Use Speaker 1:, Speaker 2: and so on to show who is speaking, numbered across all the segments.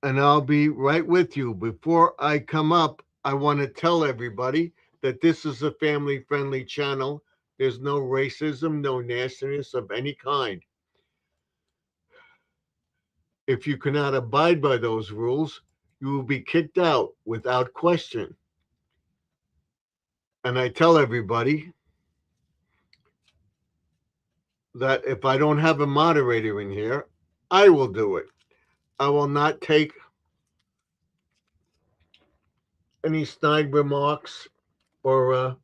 Speaker 1: And I'll be right with you. Before I come up, I want to tell everybody that this is a family friendly channel. There's no racism, no nastiness of any kind. If you cannot abide by those rules, you will be kicked out without question. And I tell everybody that if I don't have a moderator in here, I will do it. I will not take any snide remarks or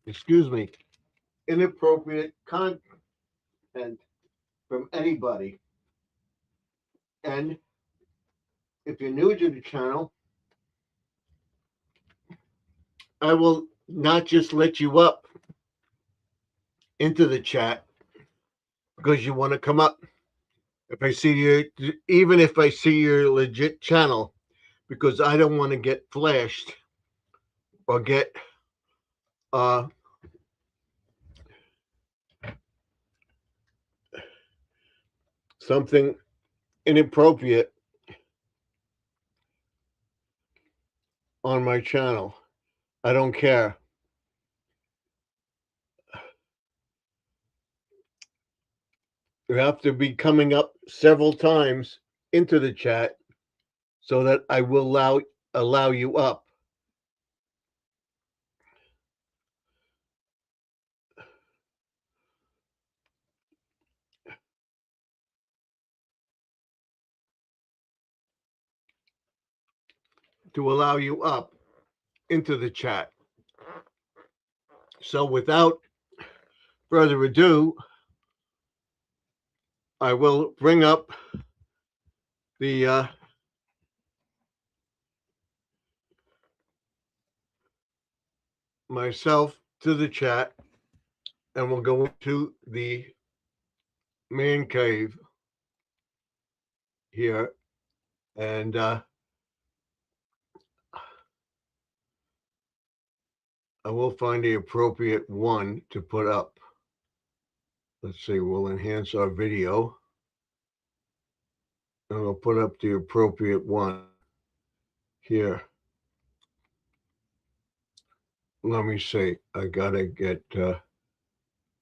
Speaker 1: excuse me, inappropriate content from anybody. And if you're new to the channel, I will not just let you up into the chat because you want to come up. If I see you, even if I see your legit channel, because I don't want to get flashed or get uh, something inappropriate on my channel. I don't care. You have to be coming up several times into the chat so that I will allow you up. To allow you up into the chat. So without further ado, I will bring up the myself to the chat, and we'll go into the man cave here, and I will find the appropriate one to put up. Let's see, we'll enhance our video, and we'll put up the appropriate one here. Let me see. I gotta get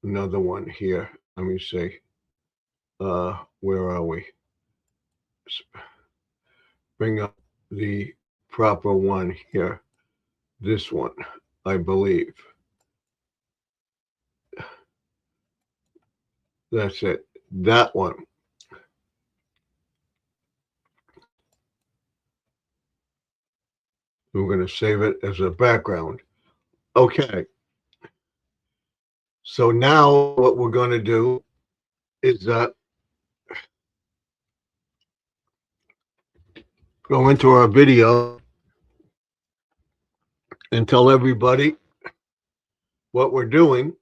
Speaker 1: another one here. Let me see. Where are we? Bring up the proper one here. This one, I believe. That's it. That one. We're going to save it as a background. Okay. So now what we're going to do is go into our video and tell everybody what we're doing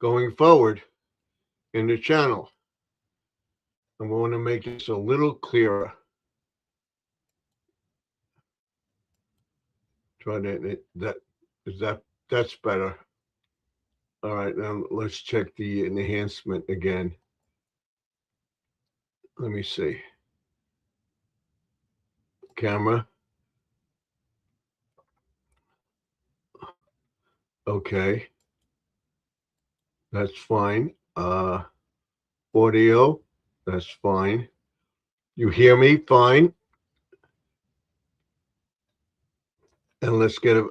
Speaker 1: going forward in the channel. And we want to make this a little clearer. Try that's better. All right, now let's check the enhancement again. Let me see. Camera. Okay. That's fine. Audio. That's fine. You hear me? Fine. And let's get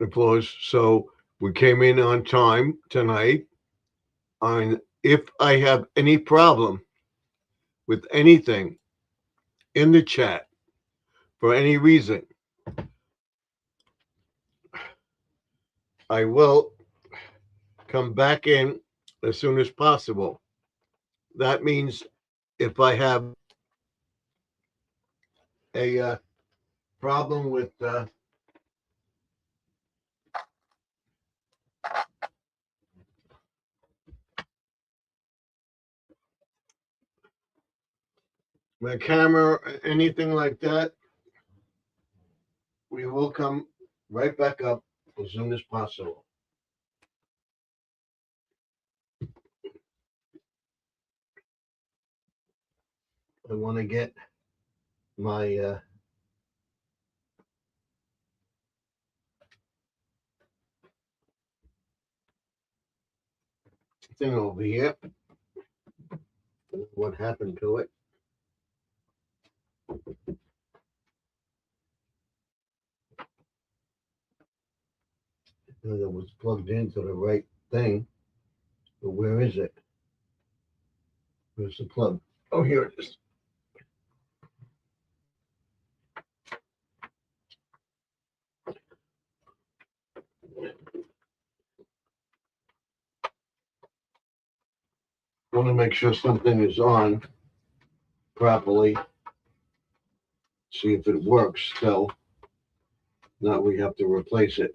Speaker 1: applause. So we came in on time tonight. On if I have any problem with anything in the chat for any reason, I will come back in as soon as possible. That means if I have a problem with my camera, anything like that, we will come right back up as soon as possible. I want to get my thing over here. What happened to it? It was plugged into the right thing, but where is it? Where's the plug? Oh, here it is. Want to make sure something is on properly. See if it works still. Now we have to replace it.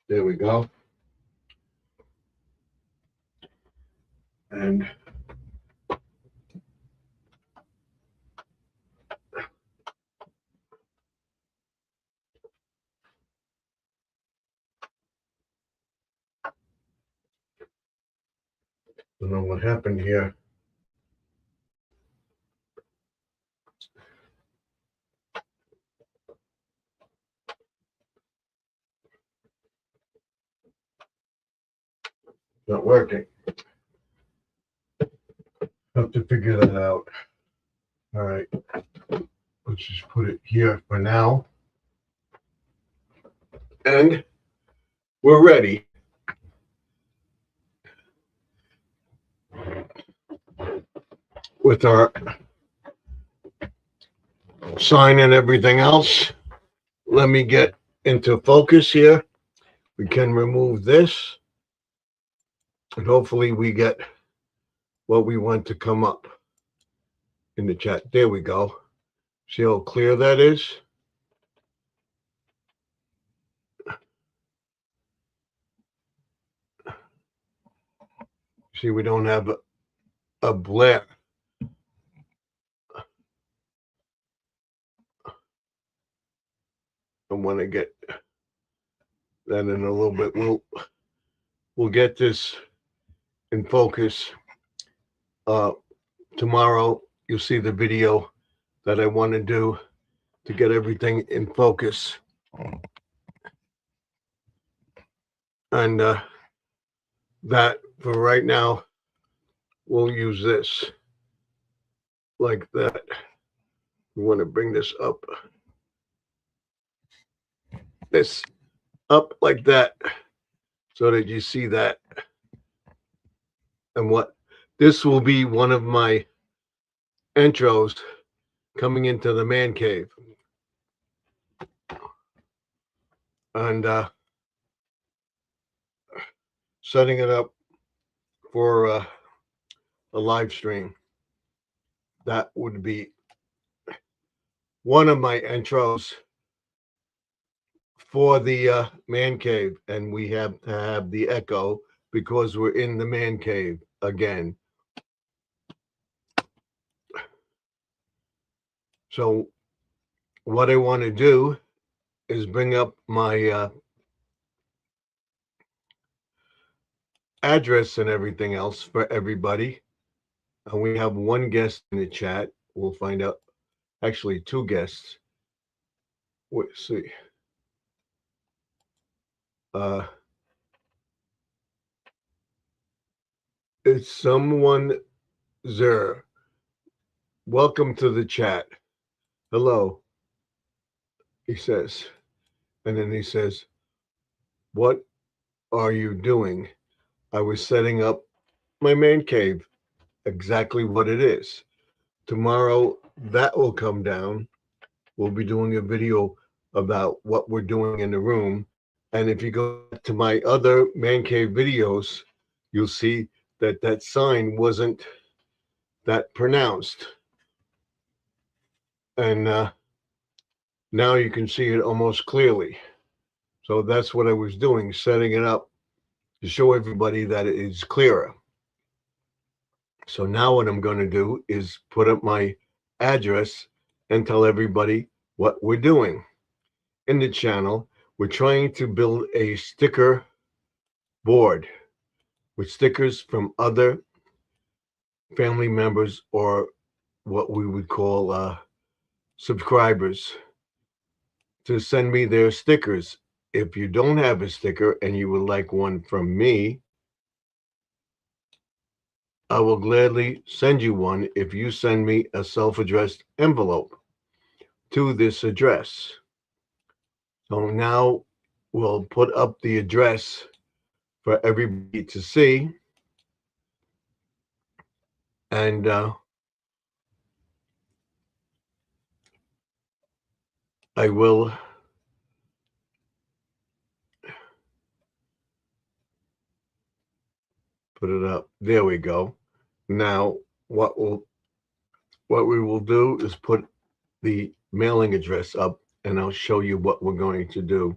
Speaker 1: There we go. And don't know what happened here. Not working. Have to figure that out. All right. Let's just put it here for now. And we're ready. With our sign and everything else. Let me get into focus here. We can remove this. And hopefully we get what we want to come up in the chat. There we go. See how clear that is? See, we don't have a blare. I want to get that in a little bit. We'll get this in focus. Tomorrow you'll see the video that I want to do to get everything in focus. And that for right now, we'll use this like that. We want to bring this up. This up like that so that you see that. And what this will be one of my intros coming into the man cave. And setting it up for a live stream. That would be one of my intros for the man cave. And we have to have the echo because we're in the man cave again. So what I want to do is bring up my address and everything else for everybody. And we have one guest in the chat. We'll find out. Actually, two guests. Let's see. It's someone Zer. Welcome to the chat. Hello, he says. And then he says, what are you doing? I was setting up my man cave. Exactly what it is. Tomorrow, that will come down. We'll be doing a video about what we're doing in the room. And if you go to my other man cave videos, you'll see that that sign wasn't that pronounced. And now you can see it almost clearly. So that's what I was doing, setting it up to show everybody that it is clearer. So now what I'm going to do is put up my address and tell everybody what we're doing. In the channel, we're trying to build a sticker board with stickers from other family members or what we would call subscribers to send me their stickers. If you don't have a sticker and you would like one from me, I will gladly send you one if you send me a self-addressed envelope to this address. So now we'll put up the address for everybody to see. And I will put it up. There we go. Now what we will do is put the mailing address up, and I'll show you what we're going to do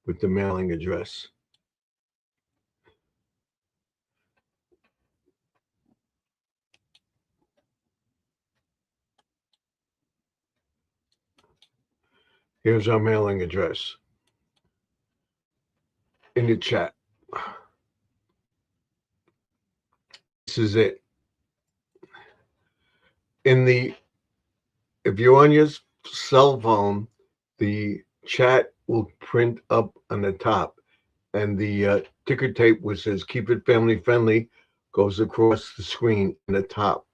Speaker 1: with the mailing address. Here's our mailing address in the chat. This is it. If you're on your cell phone, the chat will print up on the top, and the ticker tape which says "Keep It Family Friendly" goes across the screen in the top.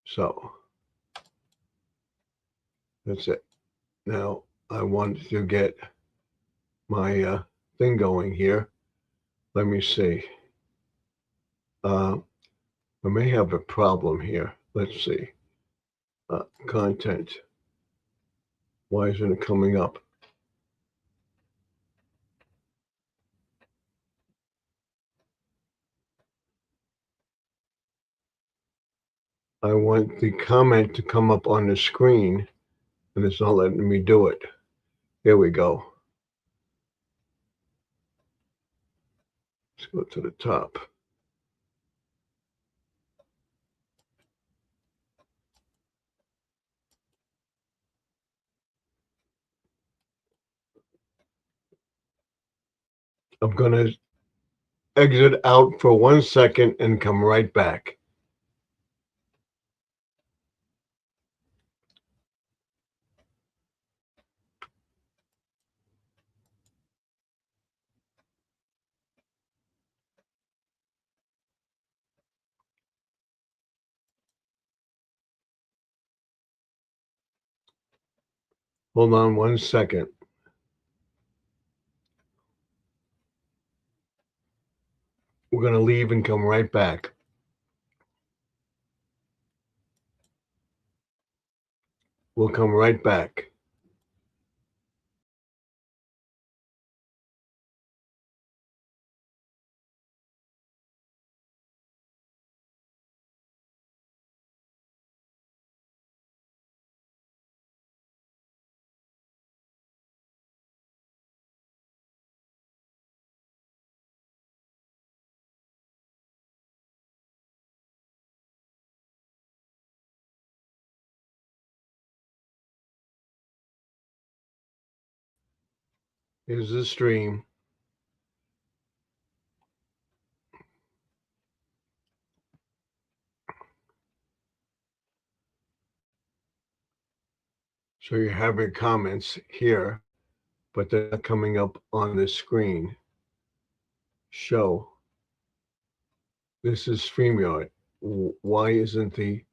Speaker 1: So that's it. Now I want to get my thing going here. Let me see. I may have a problem here. Let's see. Content. Why isn't it coming up? I want the comment to come up on the screen, and it's not letting me do it. There we go. Let's go to the top. I'm going to exit out for 1 second and come right back. Hold on 1 second. We're going to leave and come right back. We'll come right back. Here's the stream. So you have your comments here, but they're not coming up on the screen. Show. This is StreamYard. Why isn't the...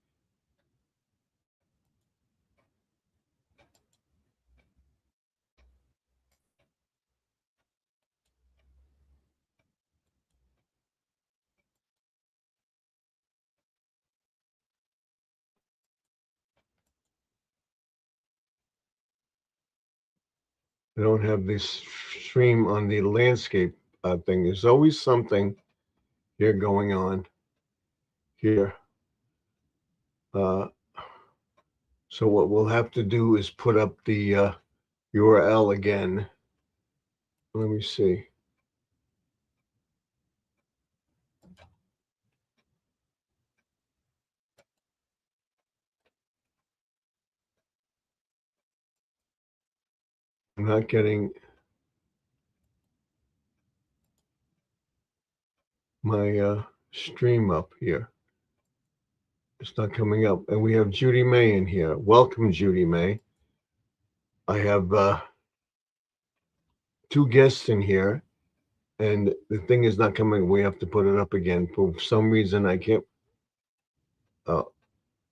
Speaker 1: I don't have this stream on the landscape thing. There's always something here going on here. So what we'll have to do is put up the URL again. Let me see. I'm not getting my stream up here. It's not coming up. And we have Judy May in here. Welcome, Judy May. I have two guests in here, and the thing is not coming. We have to put it up again. For some reason, I can't. Oh,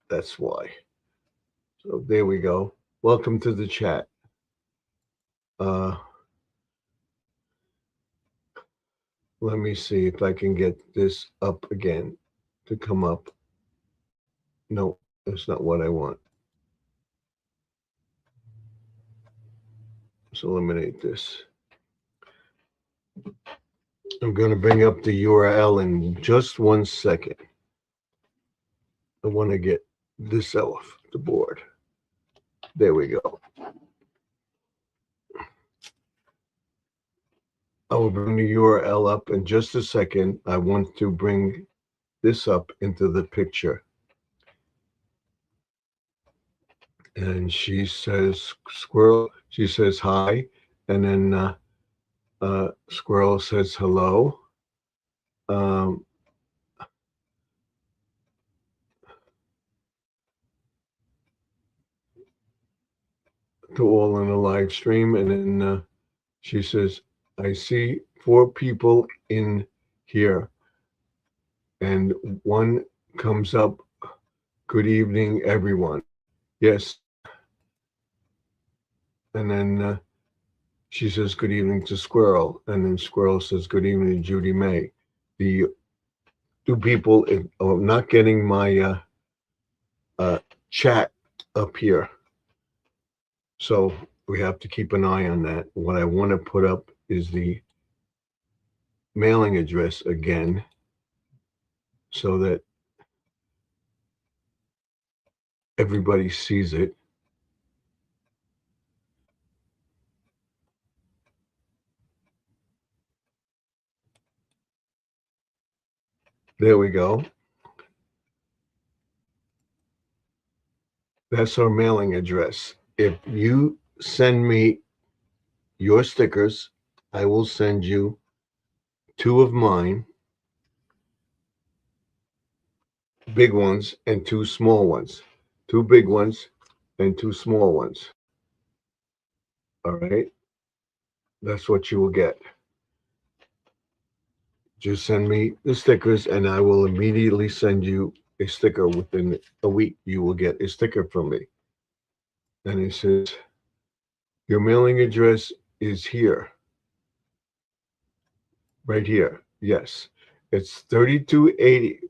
Speaker 1: that's why. So there we go. Welcome to the chat. Let me see if I can get this up again to come up. No, that's not what I want. Let's eliminate this. I'm going to bring up the URL in just 1 second. I want to get this off the board. There we go. I will bring the URL up in just a second. I want to bring this up into the picture. And she says, Squirrel, she says hi. And then Squirrel says hello. To all in a live stream. And then she says, I see 4 people in here. And one comes up, good evening, everyone. Yes. And then she says, good evening to Squirrel. And then Squirrel says, good evening, Judy May. The 2 people are not getting my chat up here. So we have to keep an eye on that. What I want to put up is the mailing address again so that everybody sees it. There we go. That's our mailing address. If you send me your stickers, I will send you 2 of mine, big ones and 2 small ones. 2 big ones and 2 small ones. All right. That's what you will get. Just send me the stickers and I will immediately send you a sticker. Within a week, you will get a sticker from me. And it says, your mailing address is here. Right here. Yes. It's 3280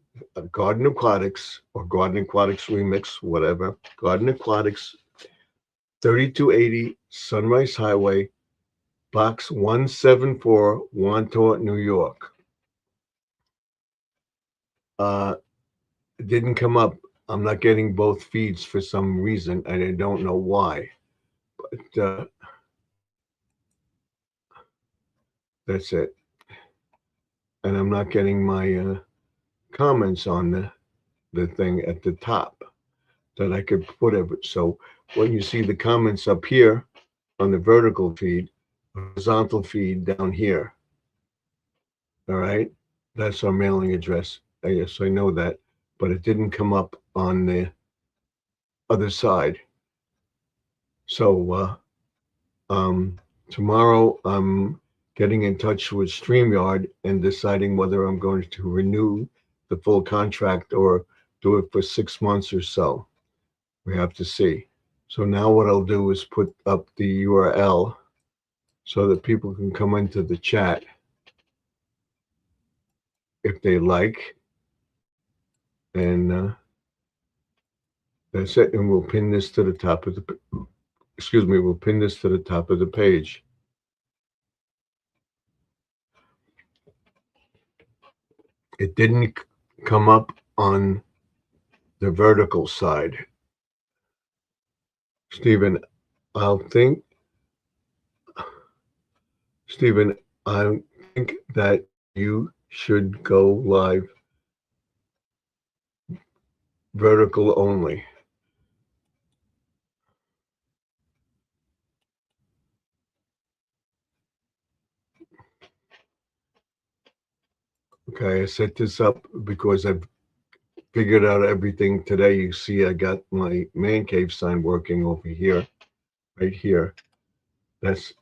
Speaker 1: Garden Aquatics or Garden Aquatics Remix, whatever. Garden Aquatics, 3280 Sunrise Highway, Box 174, Wantagh, New York. It didn't come up. I'm not getting both feeds for some reason, and I don't know why. But that's it. And I'm not getting my comments on the thing at the top that I could put it. So when you see the comments up here on the vertical feed, horizontal feed down here. All right. That's our mailing address. Yes, I know that, but it didn't come up on the other side. So tomorrow I'm getting in touch with StreamYard and deciding whether I'm going to renew the full contract or do it for 6 months or so. We have to see. So now what I'll do is put up the URL so that people can come into the chat if they like. And that's it. And we'll pin this to the top of the excuse me, we'll pin this to the top of the page. It didn't come up on the vertical side. Stephen, I'll think, Stephen, I think that you should go live vertical only. Okay, I set this up because I've figured out everything today. You see, I got my man cave sign working over here, right here. That's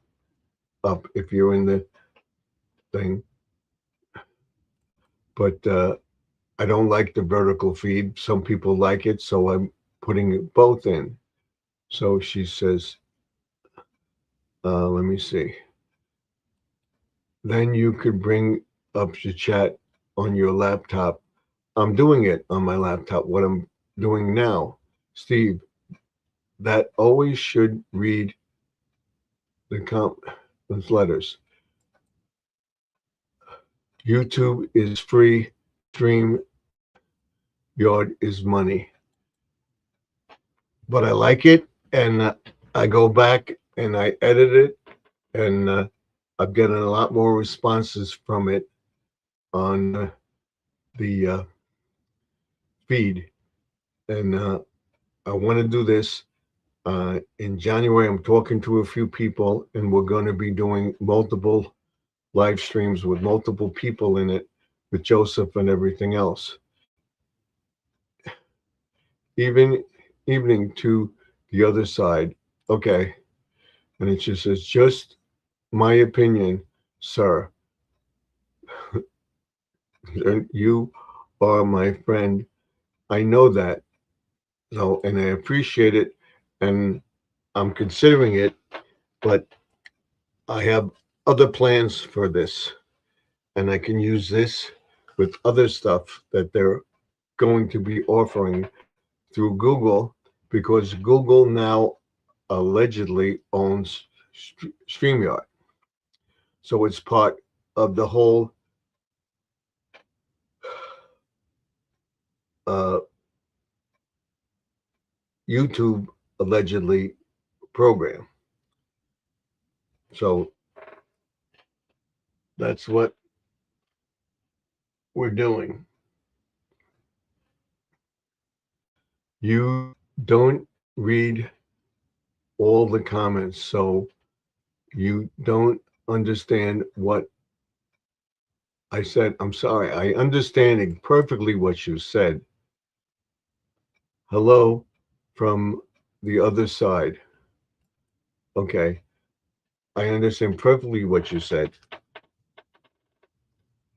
Speaker 1: up if you're in the thing. But I don't like the vertical feed. Some people like it, so I'm putting both in. So she says, let me see. Then you could bring up the chat on your laptop. I'm doing it on my laptop. What I'm doing now, Steve, that always should read those letters. YouTube is free. Stream Yard is money. But I like it, and I go back and I edit it, and I'm getting a lot more responses from it on the feed. And I want to do this in January. I'm talking to a few people, and we're going to be doing multiple live streams with multiple people in it, with Joseph and everything else. Even evening to the other side. Okay. And it just says, just my opinion, sir. You are my friend. I know that. So, and I appreciate it. And I'm considering it, but I have other plans for this. And I can use this with other stuff that they're going to be offering through Google, because Google now allegedly owns StreamYard. So it's part of the whole uh, YouTube allegedly program. So that's what we're doing. You don't read all the comments, so you don't understand what I said. I'm sorry. I understand perfectly what you said. Hello from the other side. Okay. I understand perfectly what you said.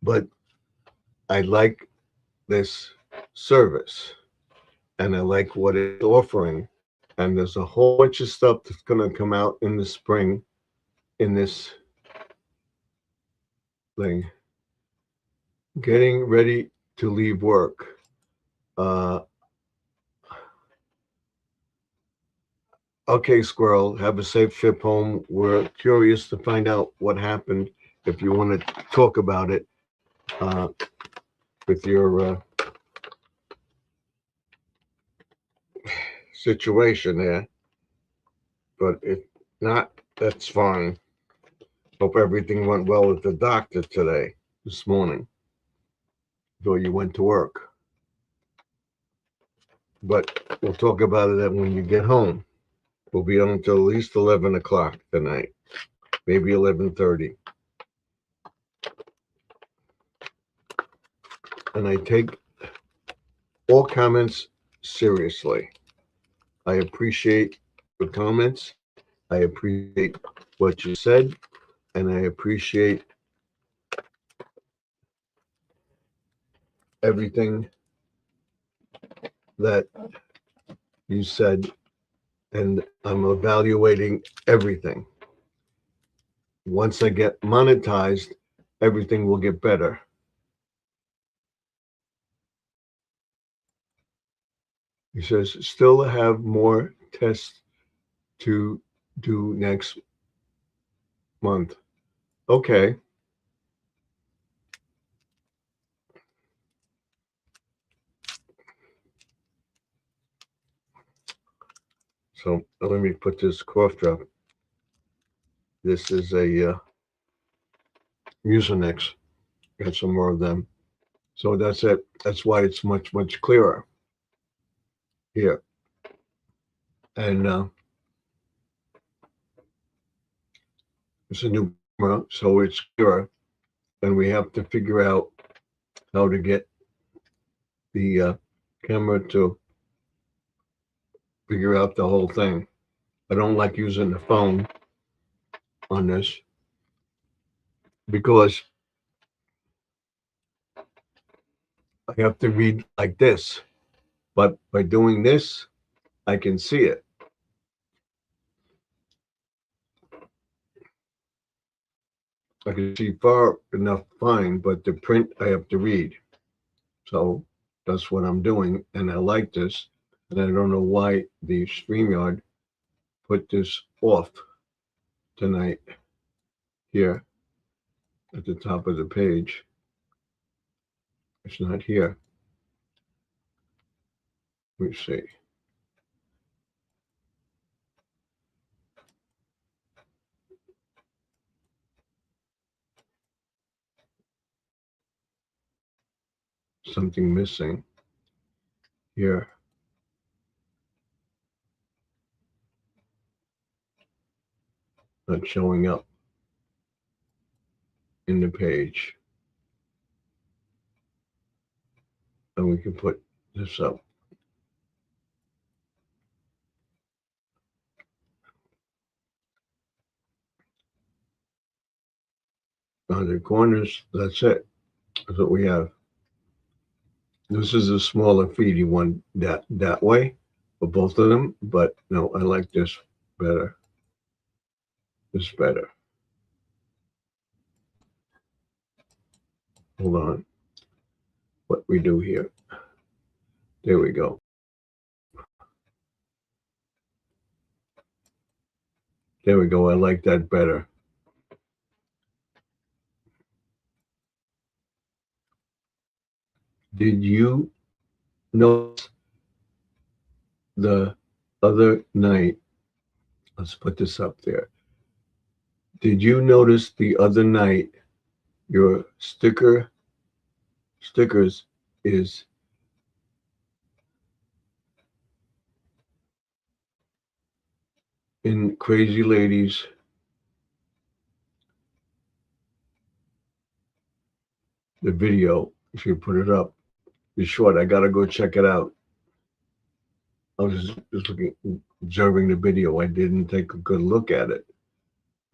Speaker 1: But I like this service and I like what it's offering. And there's a whole bunch of stuff that's going to come out in the spring in this thing. Getting ready to leave work. Uh, okay, Squirrel, have a safe trip home. We're curious to find out what happened. If you want to talk about it with your situation there, but if not, that's fine. Hope everything went well with the doctor today, this morning, though you went to work. But we'll talk about it when you get home. We'll be on until at least 11 o'clock tonight, maybe 11:30. And I take all comments seriously. I appreciate the comments. I appreciate what you said, and I appreciate everything that you said, and I'm evaluating everything. Once I get monetized, everything will get better. He says, still have more tests to due next month. Okay. So let me put this cough drop. This is a Mucinex. Got some more of them. So that's it. That's why it's much, much clearer here. And it's a new camera, so it's clearer. And we have to figure out how to get the camera to figure out the whole thing. I don't like using the phone on this because I have to read like this. But by doing this, I can see it. I can see far enough fine, but the print I have to read. So that's what I'm doing. And I like this. And I don't know why the StreamYard put this off tonight here at the top of the page. It's not here. Let me see. Something missing here. Not showing up in the page. And we can put this up. On the corners, that's it. That's what we have. This is a smaller feed. You want that way for both of them, but no, I like this better. This better. Hold on. What we do here. There we go. There we go. I like that better. Did you notice the other night? Let's put this up there. Did you notice the other night your stickers is in Crazy Ladies? The video, if you put it up, is short. I gotta go check it out. I was just looking, observing the video. I didn't take a good look at it,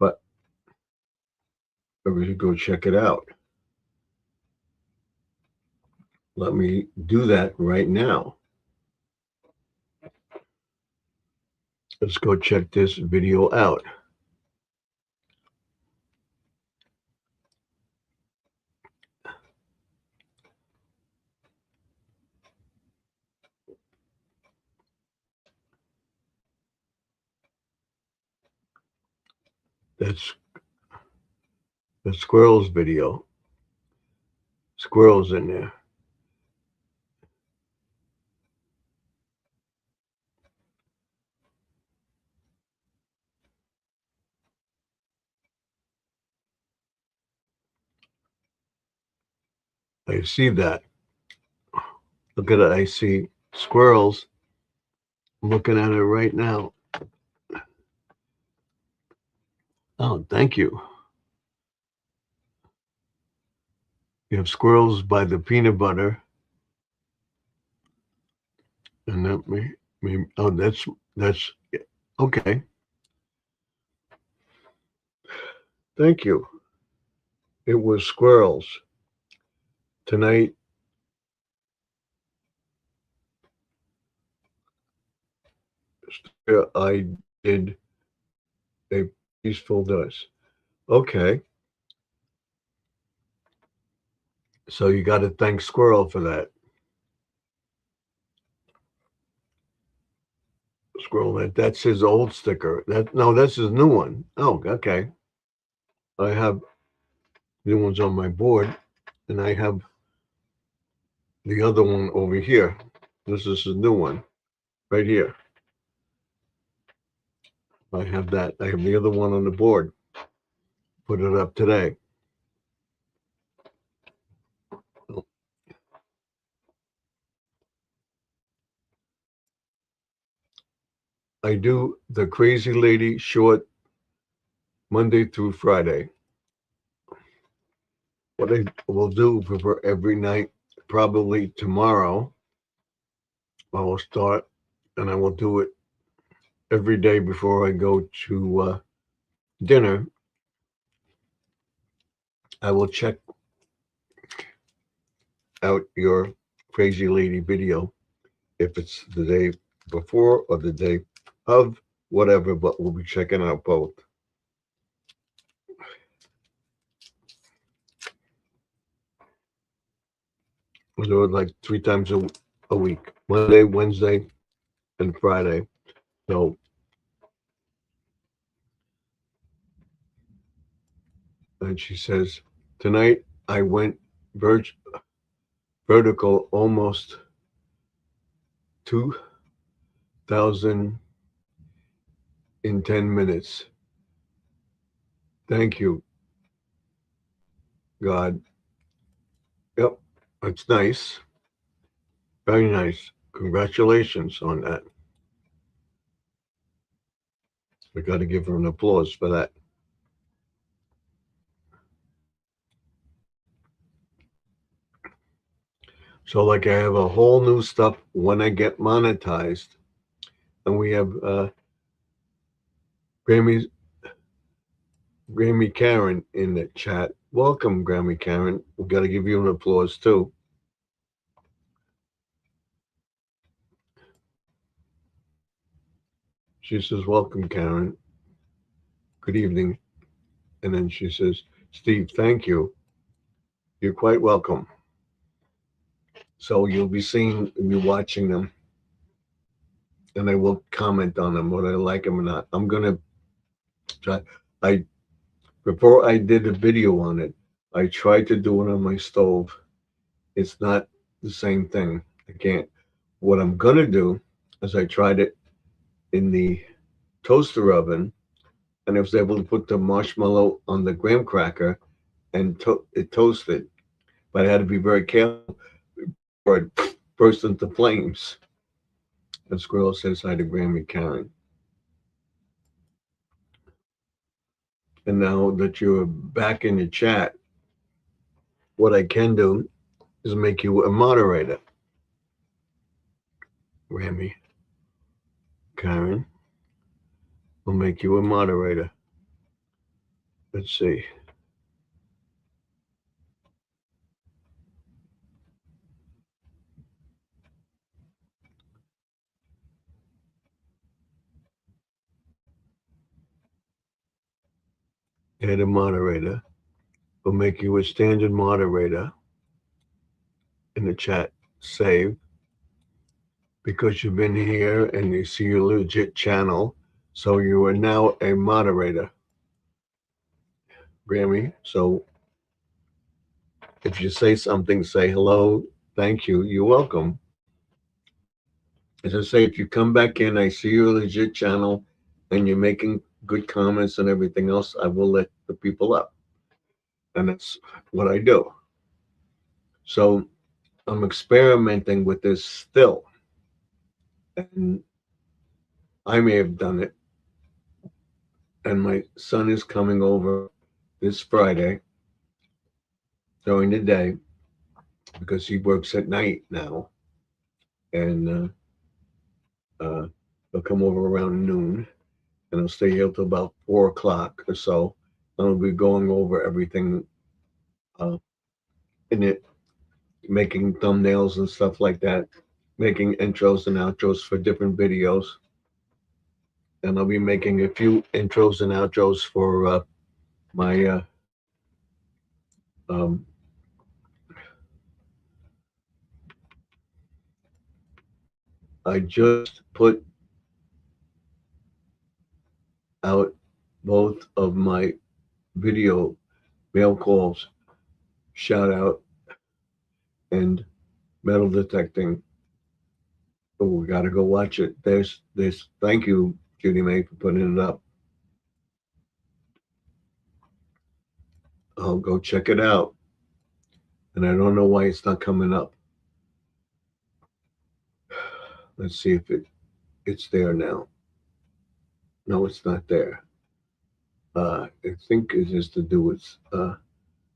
Speaker 1: but I should go check it out. Let me do that right now. Let's go check this video out. That's the squirrels video. Squirrels in there. I see that. Look at it. I see squirrels. I'm looking at it right now. Oh, thank you. You have squirrels by the peanut butter. And that may oh, that's okay. Thank you. It was squirrels. Tonight, I did a peaceful dose. Okay. So you got to thank Squirrel for that. Scroll that. That's his old sticker. That's his new one. Oh, okay. I have new ones on my board, and I have the other one over here. This is his new one, right here. I have that. I have the other one on the board. Put it up today. I do the Crazy Lady short Monday through Friday. What I will do for every night, probably tomorrow, I will start and I will do it every day before I go to dinner. I will check out your Crazy Lady video if it's the day before or the day of, whatever, but we'll be checking out both. We'll do it like 3 times a week: Monday, Wednesday, and Friday. So, and she says, tonight I went vertical almost 2,000 in 10 minutes. Thank you, God. Yep, that's nice. Very nice. Congratulations on that. We got to give her an applause for that. So, like, I have a whole new stuff when I get monetized, and we have Grammy Karen in the chat. Welcome, Grammy Karen. We got to give you an applause too. She says, "Welcome, Karen. Good evening." And then she says, "Steve, thank you. You're quite welcome." So you'll be seeing me watching them, and I will comment on them, whether I like them or not. I'm gonna try. I Before I did a video on it, I tried to do it on my stove. It's not the same thing. I can't. What I'm gonna do is I tried it in the toaster oven, and I was able to put the marshmallow on the graham cracker, and it toasted. But I had to be very careful or it burst into flames. And Squirrel says hi to Grammy Karen. And now that you're back in the chat, what I can do is make you a moderator. Grammy Karen will make you a moderator. Let's see. Add a moderator. We'll make you a standard moderator in the chat. Save. Because you've been here and you see your legit channel. So you are now a moderator, Grammy. So if you say something, say hello, thank you, you're welcome. As I say, if you come back in, I see your legit channel and you're making good comments and everything else, I will let the people up. And that's what I do. So I'm experimenting with this still. And I may have done it. And my son is coming over this Friday during the day because he works at night now. And he'll come over around noon and I'll stay here till about 4 o'clock or so. And I'll be going over everything in it, making thumbnails and stuff like that, making intros and outros for different videos. And I'll be making a few intros and outros for my um, I just put out both of my video mail calls, shout out, and metal detecting. Oh, we got to go watch it. There's. Thank you, Judy May, for putting it up. I'll go check it out, and I don't know why it's not coming up. Let's see if it's there now. No, it's not there. I think it has to do with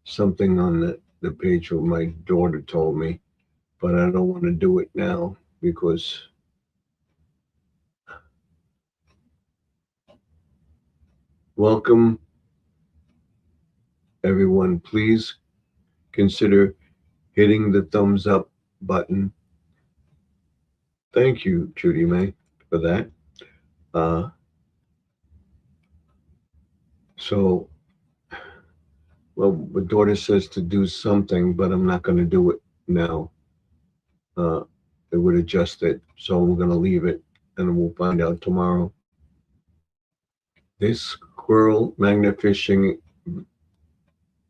Speaker 1: something on the page what my daughter told me, but I don't want to do it now because welcome everyone. Please consider hitting the thumbs up button. Thank you, Judy May, for that. Uh, so, well, my daughter says to do something, but I'm not going to do it now. It would adjust it, so I'm going to leave it, and we'll find out tomorrow. This squirrel magnet fishing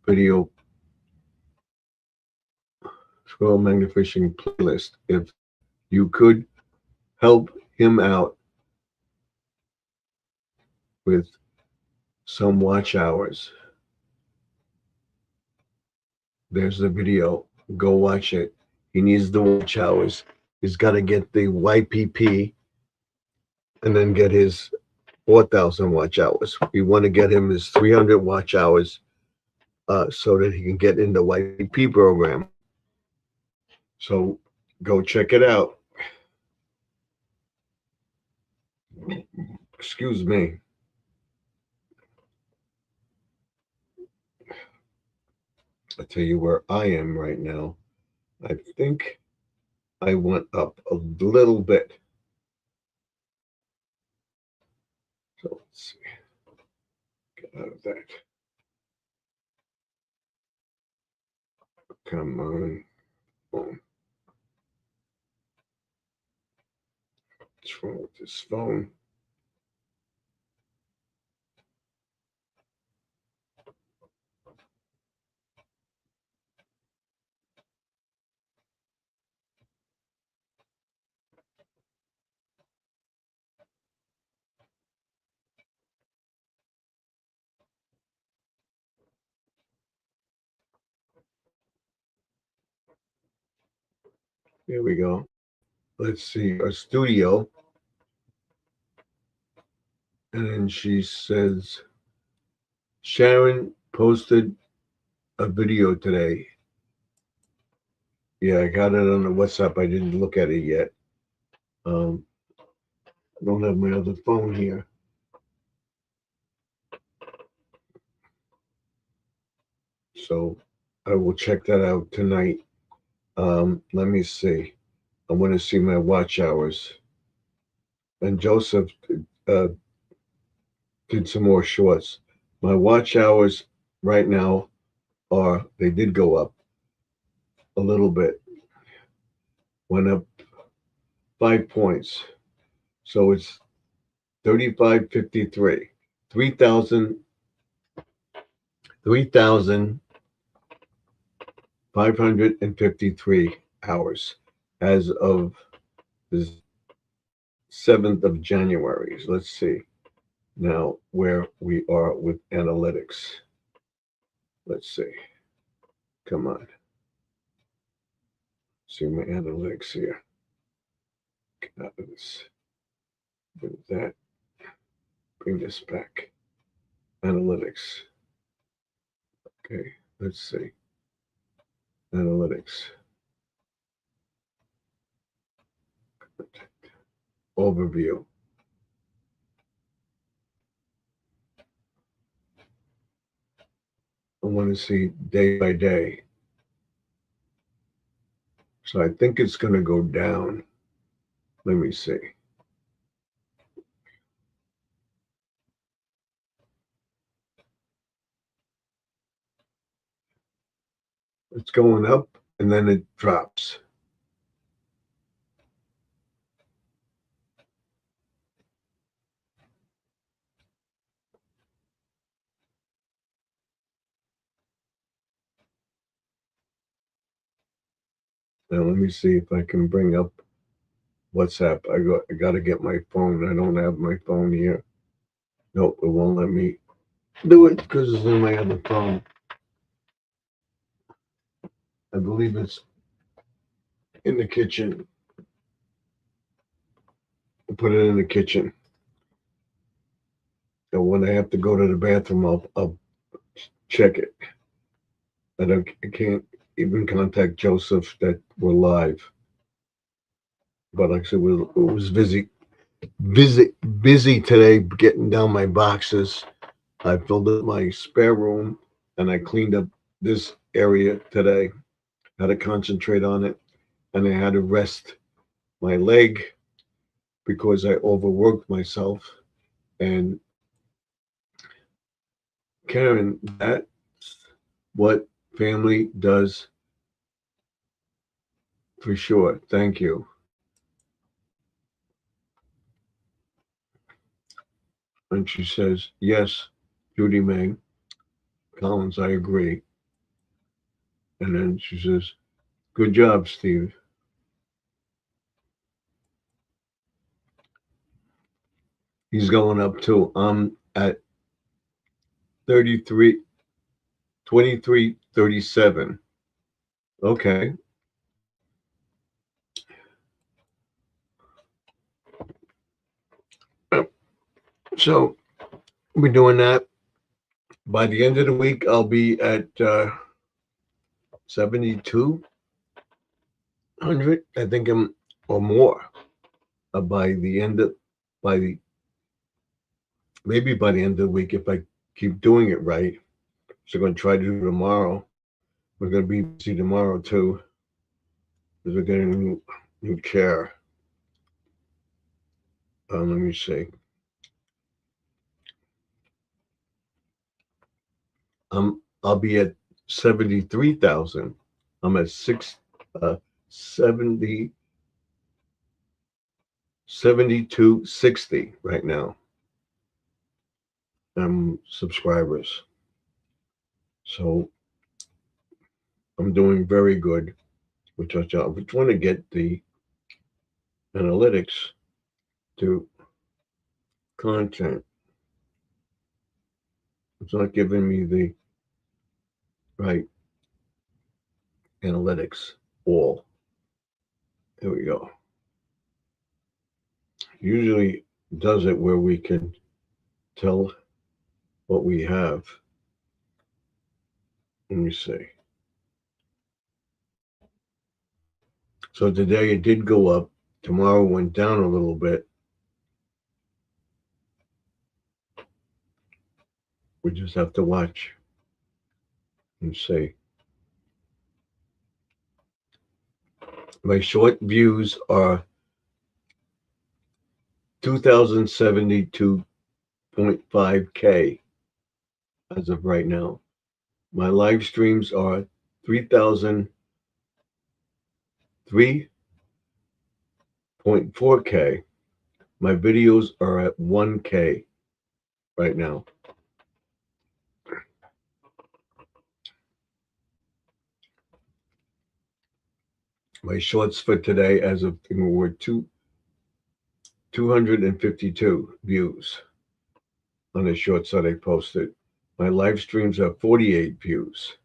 Speaker 1: video, squirrel magnet fishing playlist. If you could help him out with some watch hours, there's the video. Go watch it. He needs the watch hours. He's got to get the YPP and then get his 4,000 watch hours. We want to get him his 300 watch hours so that he can get in the YPP program. So go check it out. Excuse me. I'll tell you where I am right now. I think I went up a little bit. So let's see. Get out of that. Come on. Phone. What's wrong with this phone? Here we go. Let's see. A studio. And then she says, Sharon posted a video today. Yeah, I got it on the WhatsApp. I didn't look at it yet. I don't have my other phone here. So I will check that out tonight. Let me see. I want to see my watch hours. And Joseph did some more shorts. My watch hours right now they did go up a little bit. Went up 5 points. So it's 35.53. 3,553 hours as of the 7th of January. So let's see now where we are with analytics. Let's see. Come on. See my analytics here. Get out of this. Do that. Bring this back. Analytics. Okay, let's see. Analytics. Overview. I want to see day by day. So I think it's going to go down. Let me see. It's going up and then it drops. Now let me see if I can bring up WhatsApp. I got to get my phone. I don't have my phone here. Nope, it won't let me do it because it's in my other phone. I believe it's in the kitchen. I put it in the kitchen. And when I have to go to the bathroom, I'll check it. I can't even contact Joseph that we're live. But like I said, it was busy today getting down my boxes. I filled up my spare room and I cleaned up this area today. Had to concentrate on it, and I had to rest my leg because I overworked myself. And Karen, that's what family does for sure. Thank you. And she says, yes, Judy May Collins, I agree. And then she says, good job, Steve. He's going up too. I'm at 33, 23, 37. Okay. So we're doing that. By the end of the week, I'll be at 7,200. I think I'm, or more. By the end of, by the, maybe by the end of the week, if I keep doing it right. So I'm going to try to do tomorrow. We're going to be busy tomorrow too, because we're getting a new chair. Let me see. I'll be at 73,000. I'm at 70 7260 right now. Subscribers. So I'm doing very good, which I want to get the analytics to content. It's not giving me the right analytics all. There we go. Usually does it where we can tell what we have. Let me see. So today it did go up. Tomorrow went down a little bit. We just have to watch and see. My short views are 2,072.5K as of right now. My live streams are 3,003.4K. My videos are at 1K right now. My shorts for today, as of were 252 views on the shorts that I posted. My live streams are 48 views.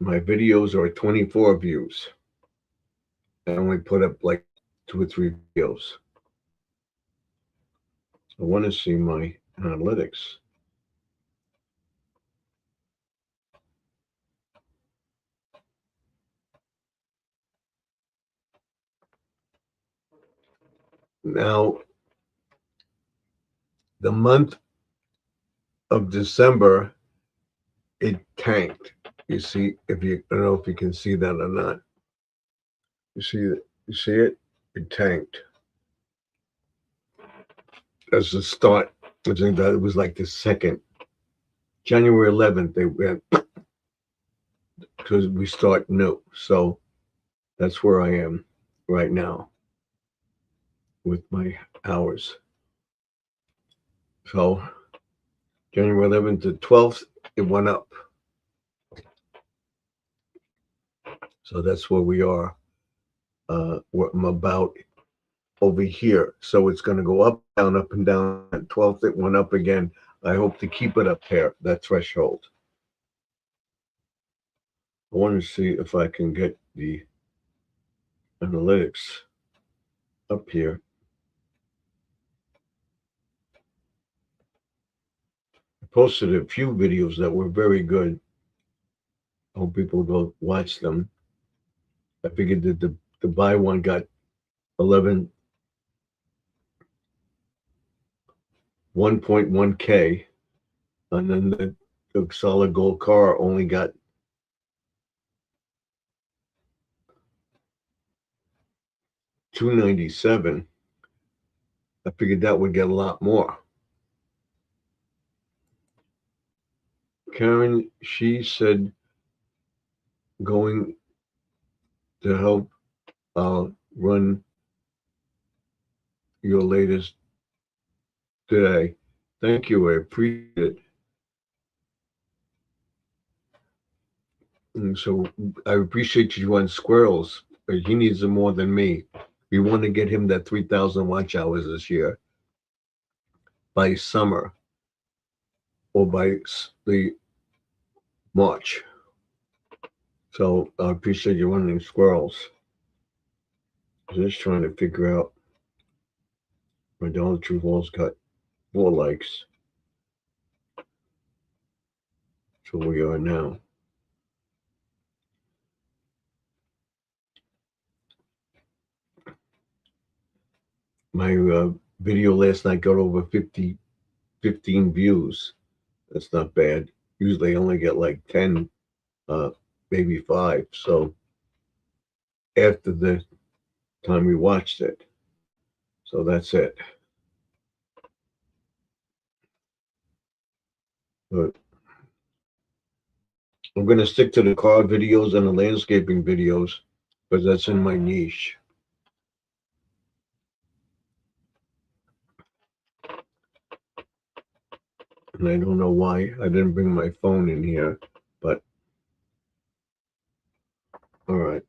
Speaker 1: My videos are 24 views. I only put up like 2 or 3 videos. I want to see my analytics. Now, the month of December, it tanked. You see, I don't know if you can see that or not. You see it? You see it? It tanked. As the start, I think that it was like the second. January 11th, they went because we start new. So that's where I am right now with my hours. So January 11th to 12th, it went up. So that's where we are. what I'm about over here. So it's going to go up, down, up and down. At 12th, it went up again. I hope to keep it up there, that threshold. I want to see if I can get the analytics up here. I posted a few videos that were very good. I hope people go watch them. I figured that the buy one got 11 1.1K, and then the solid gold car only got 297. I figured that would get a lot more. Karen, she said going to help run your latest today. Thank you. I appreciate it. And so I appreciate you on squirrels. But he needs them more than me. We want to get him that 3,000 watch hours this year by summer or by the March. So I appreciate you running squirrels. I'm just trying to figure out. My Dollar Tree Wall's got 4 likes. So we are now. My video last night got over 15 views. That's not bad. Usually I only get like 10, maybe 5. So after the time we watched it. So that's it. But I'm going to stick to the car videos and the landscaping videos because that's in my niche. And I don't know why I didn't bring my phone in here, but all right.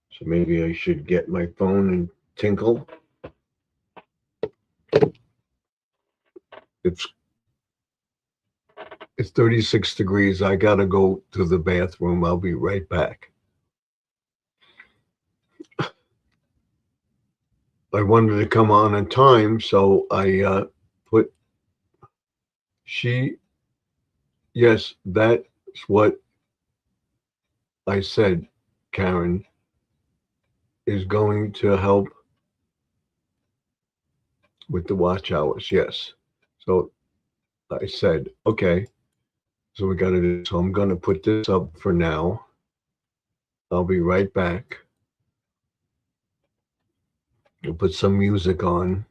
Speaker 1: So maybe I should get my phone and tinkle. It's 36 degrees. I got to go to the bathroom. I'll be right back. I wanted to come on time, so I put yes, that's what I said, Karen, is going to help with the watch hours. Yes. So I said, okay, so we got to do, so I'm going to put this up for now. I'll be right back. I'll put some music on.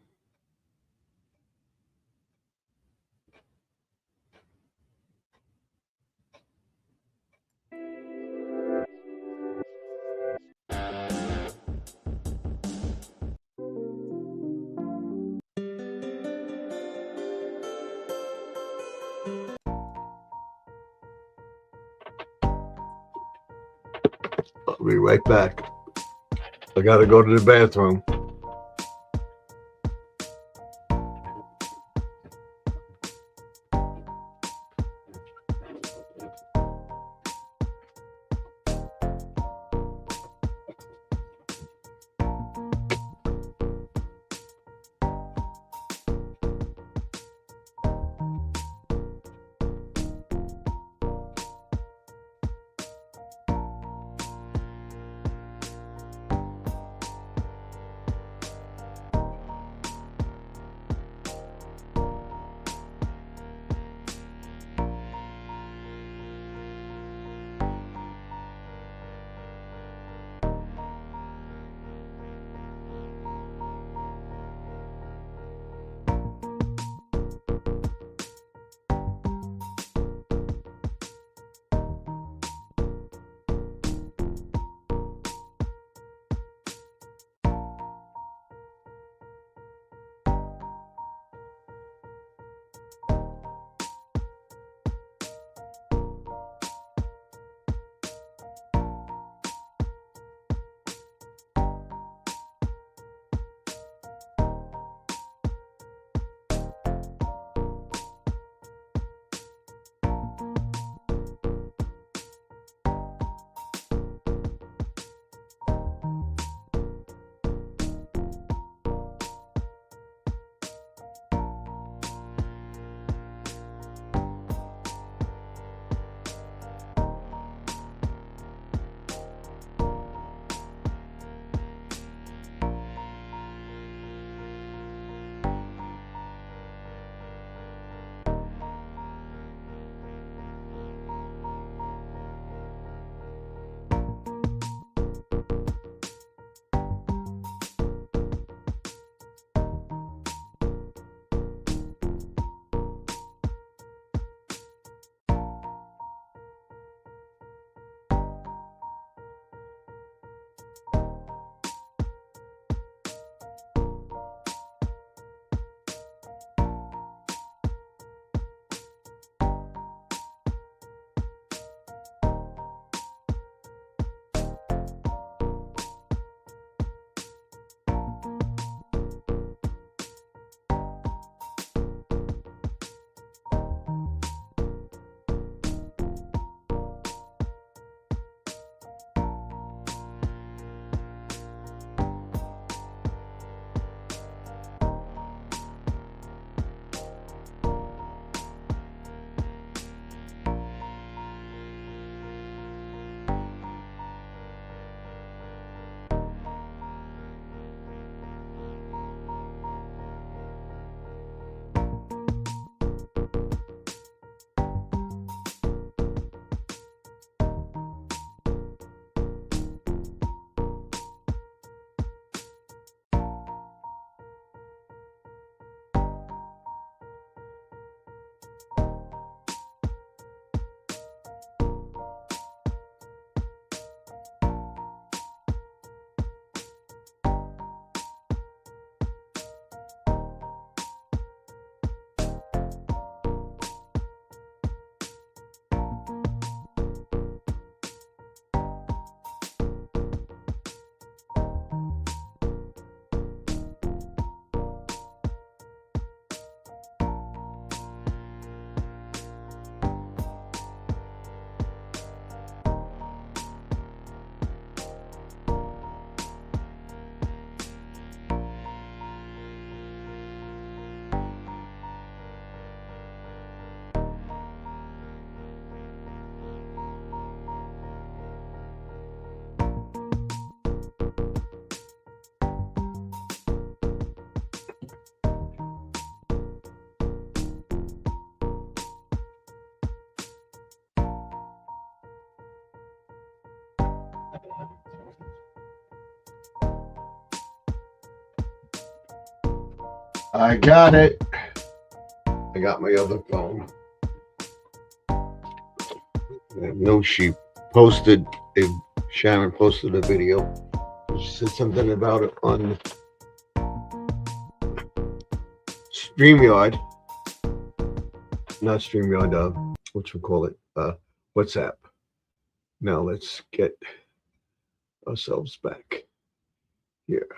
Speaker 1: I'll be right back. I got to go to the bathroom. I got it. I got my other phone. I know she posted a Sharon posted a video. She said something about it on StreamYard. Not StreamYard, what you call it? WhatsApp. Now let's get ourselves back here.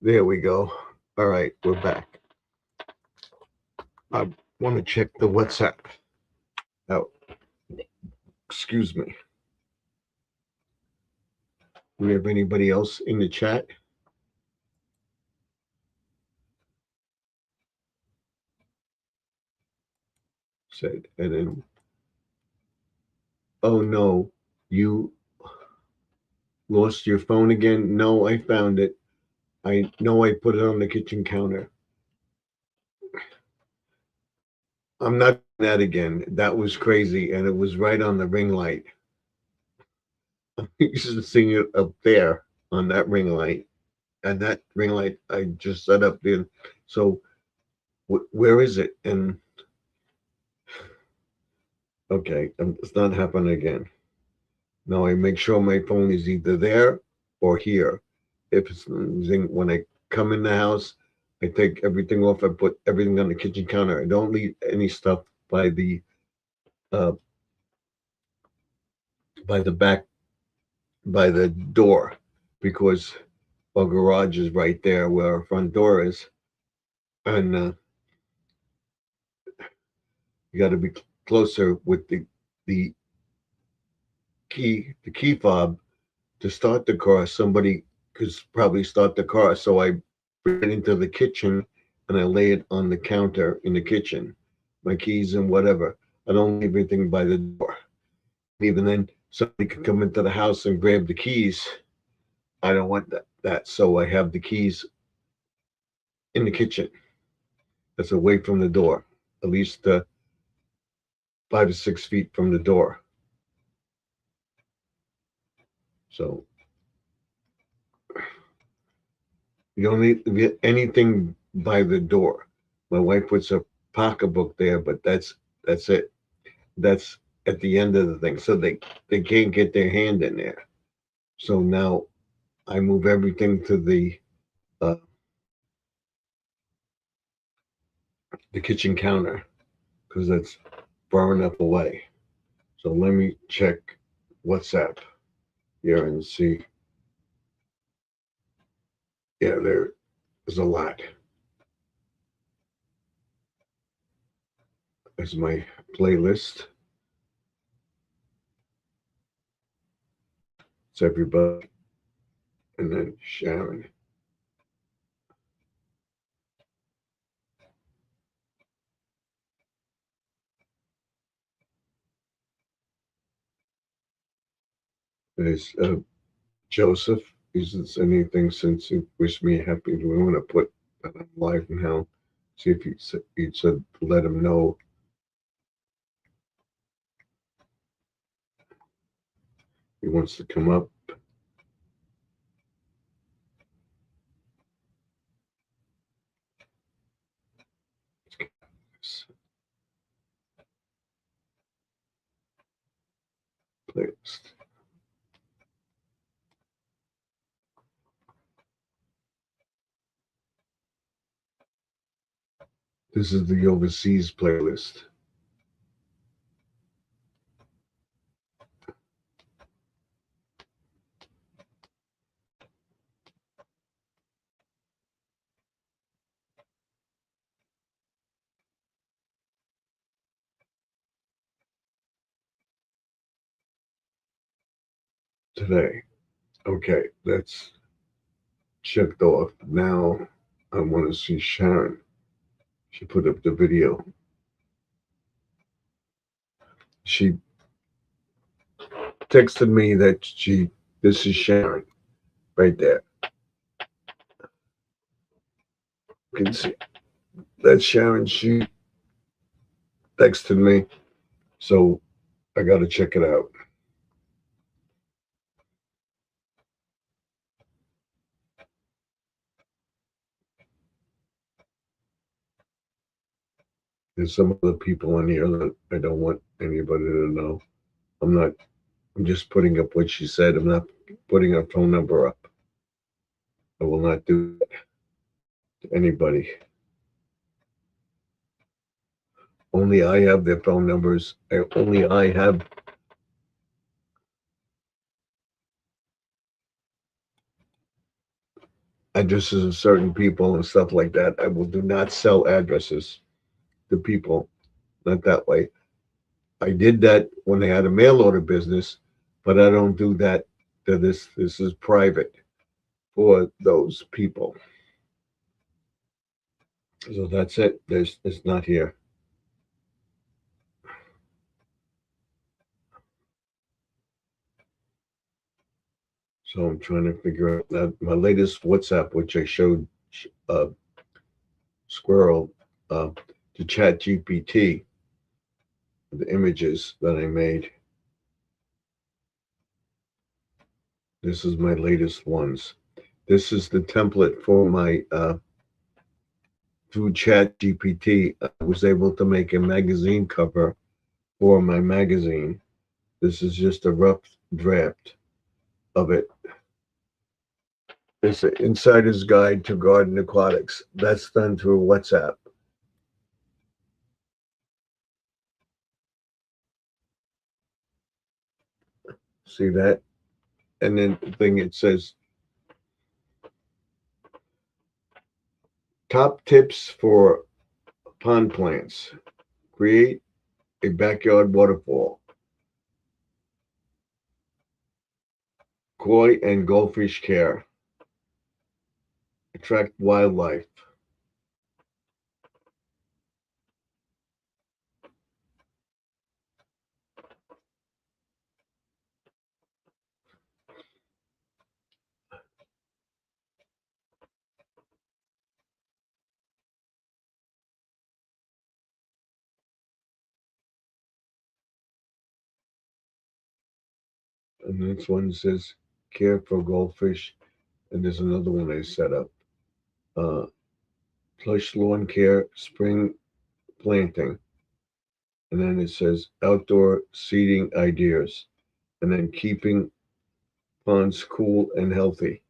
Speaker 1: There we go. All right, we're back. I want to check the WhatsApp out. Excuse me. Do we have anybody else in the chat? Said, and then, oh no, you lost your phone again? No, I found it. I know I put it on the kitchen counter. I'm not doing that again. That was crazy, and it was right on the ring light. I'm used to seeing it up there on that ring light, and that ring light I just set up there. So where is it? And okay, it's not happening again. Now I make sure my phone is either there or here. If it's when I come in the house, I take everything off. I put everything on the kitchen counter. I don't leave any stuff by the uh, back by the door because our garage is right there where our front door is, and you got to be closer with the key fob to start the car. Somebody could probably start the car, so I bring it into the kitchen and I lay it on the counter in the kitchen, my keys and whatever. I don't leave anything by the door. Even then, somebody could come into the house and grab the keys. I don't want that. So I have the keys in the kitchen. That's away from the door, at least 5 to 6 feet from the door. So you don't need to get anything by the door. My wife puts a pocketbook there, but that's it. That's at the end of the thing. So they can't get their hand in there. So now I move everything to uh, the kitchen counter because that's far enough away. So let me check WhatsApp here and see. Yeah, there's a lot. There's my playlist. It's everybody. And then Sharon. There's Joseph. He says anything since he wished me happy. We want to put that on live now. See if he said let him know. He wants to come up. Playlist. This is the overseas playlist. Today. Okay, that's checked off. Now I want to see Sharon. She put up the video. She texted me that this is Sharon right there. You can see that's Sharon. She texted me. So I got to check it out. There's some other people on here that I don't want anybody to know. I'm just putting up what she said. I'm not putting her phone number up. I will not do that to anybody. Only I have their phone numbers. Only I have addresses of certain people and stuff like that. I will do not sell addresses to people. Not that way. I did that when I had a mail order business, but I don't do that to this. This is private for those people. So that's it. It's not here. So I'm trying to figure out my latest WhatsApp, which I showed uh, Squirrel to Chat GPT, the images that I made. This is my latest ones. This is the template for my through Chat GPT. I was able to make a magazine cover for my magazine. This is just a rough draft of it. It's an insider's guide to garden aquatics. That's done through WhatsApp. See that? And then the thing it says top tips for pond plants. Create a backyard waterfall. Koi and goldfish care. Attract wildlife. And the next one says care for goldfish. And there's another one I set up. Uh, plush lawn care, spring planting. And then it says outdoor seeding ideas. And then keeping ponds cool and healthy.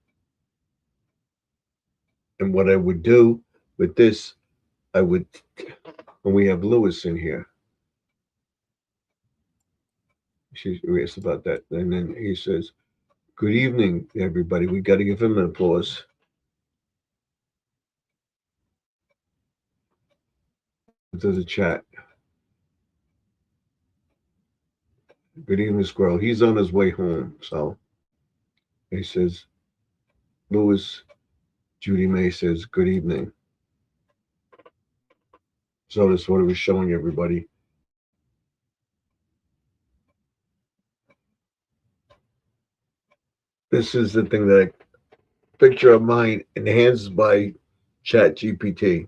Speaker 1: And what I would do with this, I would, when we have Lewis in here, she asked about that. And then he says, good evening, everybody. We got to give him an applause. To the chat. Good evening, Squirrel. He's on his way home. So he says, Lewis, Judy May says, good evening. So that's what it was showing everybody. This is the thing that picture of mine enhanced by Chat GPT.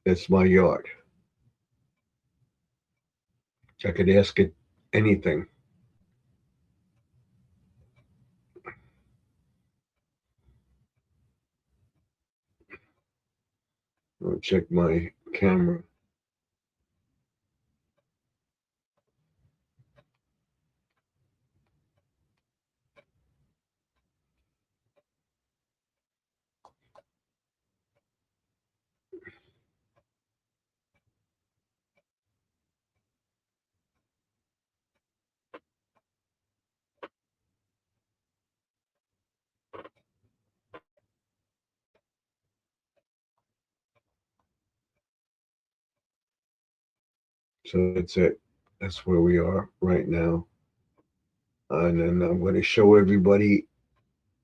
Speaker 1: It's my yard. I could ask it anything. I'll check my camera. So that's it. That's where we are right now. And then I'm going to show everybody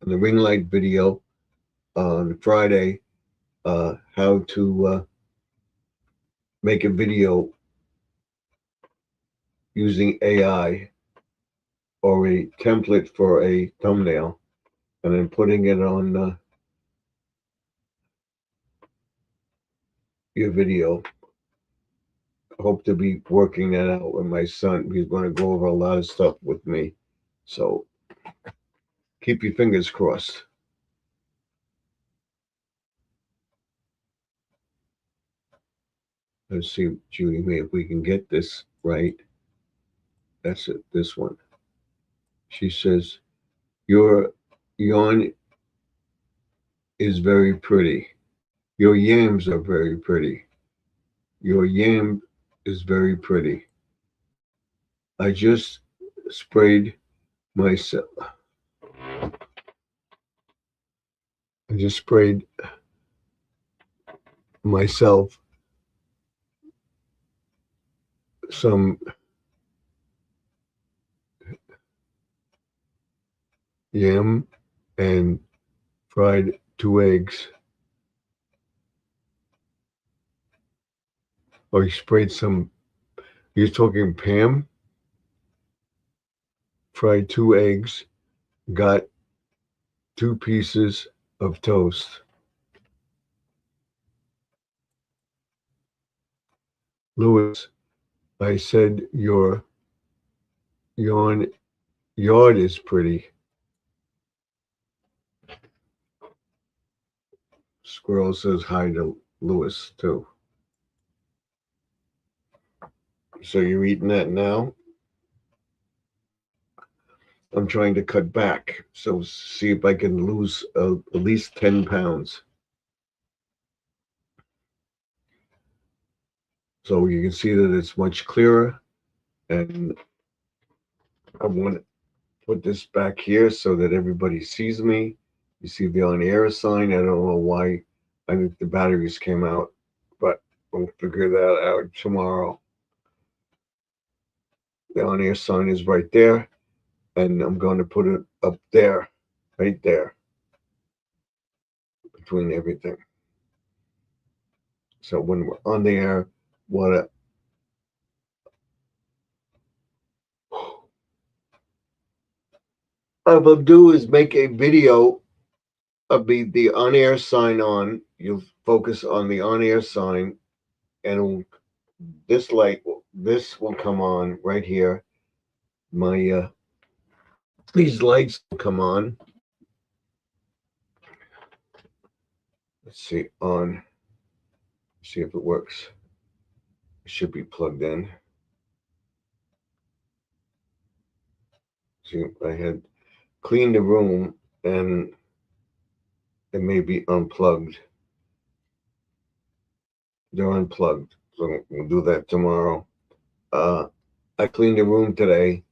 Speaker 1: in the ring light video on Friday how to make a video using AI or a template for a thumbnail and then putting it on your video. Hope to be working that out with my son. He's going to go over a lot of stuff with me. So keep your fingers crossed. Let's see, Judy May, if we can get this right. That's it, this one. She says, your yawn is very pretty. Your yams are very pretty. Your yam is very pretty. I just sprayed myself. I just sprayed myself some yam and fried 2 eggs. Oh, you sprayed some. You're talking Pam? Fried 2 eggs, got 2 pieces of toast. Louis, I said your yawn yard is pretty. Squirrel says hi to Louis too. So you're eating that now? I'm trying to cut back. So see if I can lose at least 10 pounds. So you can see that it's much clearer. And I want to put this back here so that everybody sees me. You see the on air sign. I don't know why. I think the batteries came out, but we'll figure that out tomorrow. The on air sign is right there. And I'm going to put it up there, right there, between everything. So when we're on the air, what I will do is make a video of the on-air sign on. You'll focus on the on-air sign, and this light, this will come on right here. My these lights will come on. Let's see, on. See if it works. It should be plugged in. See, I had cleaned the room and it may be unplugged. They're unplugged, so we'll do that tomorrow. I cleaned the room today.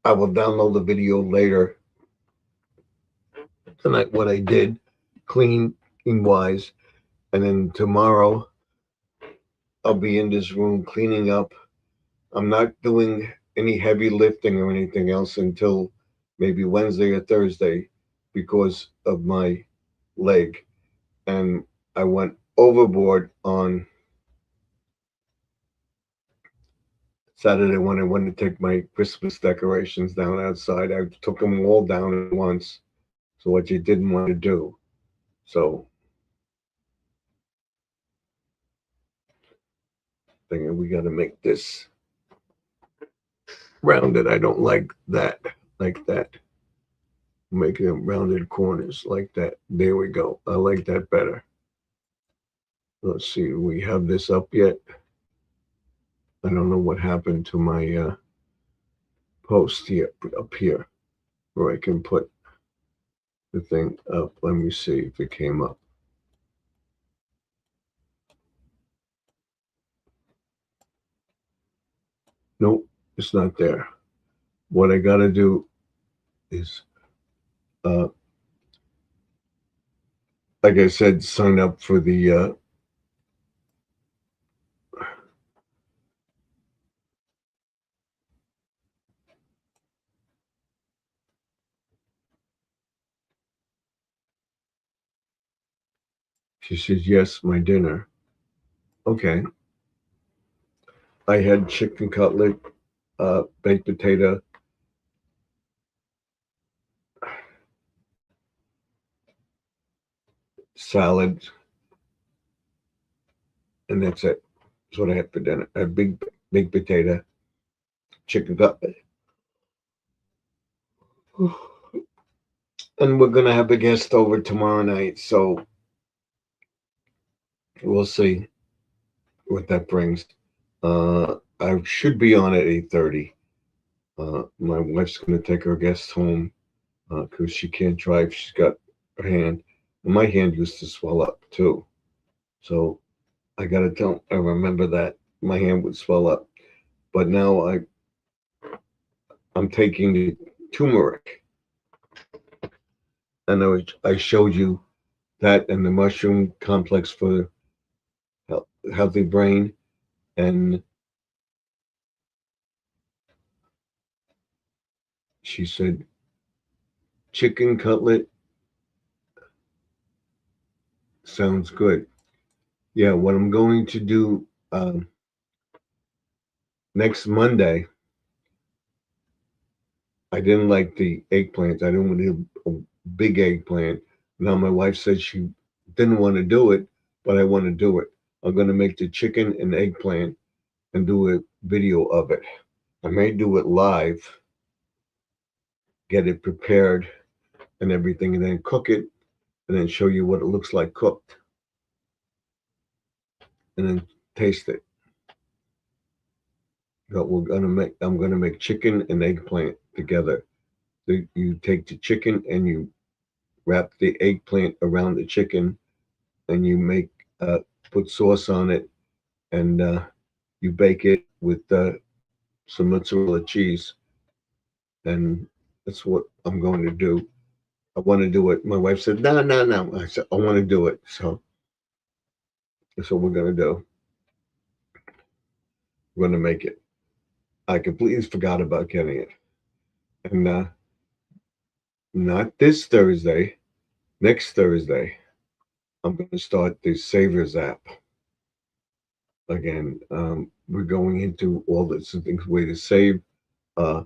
Speaker 1: I will download the video later tonight what I did, cleaning wise, and then tomorrow I'll be in this room cleaning up. I'm not doing any heavy lifting or anything else until maybe Wednesday or Thursday because of my leg. And I went overboard on Saturday when I went to take my Christmas decorations down outside. I took them all down at once. So what you didn't want to do. So thinking we got to make this rounded. I don't like that, like that. Making them rounded corners like that. There we go. I like that better. Let's see. Do we have this up yet? I don't know what happened to my post here up here, where I can put the thing up. Let me see if it came up. Nope, it's not there. What I got to do is, like I said, sign up for the. She says, yes, my dinner. Okay. I had chicken cutlet, baked potato, salad, and that's it. That's what I had for dinner. A big baked potato, chicken cutlet. And we're gonna have a guest over tomorrow night, so we'll see what that brings. I should be on at 8:30. My wife's going to take her guests home because she can't drive. She's got her hand. And my hand used to swell up too. So I got to tell, I remember that my hand would swell up. But now I'm taking the turmeric. And I showed you that and the mushroom complex for healthy brain. And she said, chicken cutlet sounds good. Yeah, what I'm going to do next Monday, I didn't like the eggplant. I didn't want a big eggplant. Now my wife said she didn't want to do it, but I want to do it. I'm going to make the chicken and eggplant and do a video of it. I may do it live, get it prepared and everything, and then cook it and then show you what it looks like cooked and then taste it. But I'm gonna make chicken and eggplant together. You take the chicken and you wrap the eggplant around the chicken and you make put sauce on it and you bake it with some mozzarella cheese, and that's what I'm going to do. I want to do it. My wife said, "No, no, no." I said, "I want to do it." So that's what we're gonna do. We're gonna make it. I completely forgot about getting it, and not this Thursday. Next Thursday, I'm going to start the Savers app again. We're going into all the things way to save. Uh,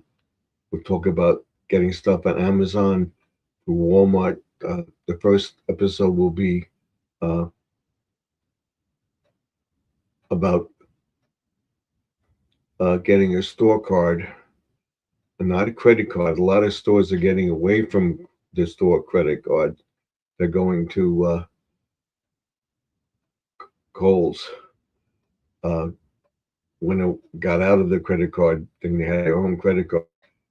Speaker 1: we'll talk about getting stuff on Amazon, through Walmart. The first episode will be uh, about getting a store card, and not a credit card. A lot of stores are getting away from the store credit card. They're going to Kohl's. Uh, when it got out of the credit card thing, they had their own credit card.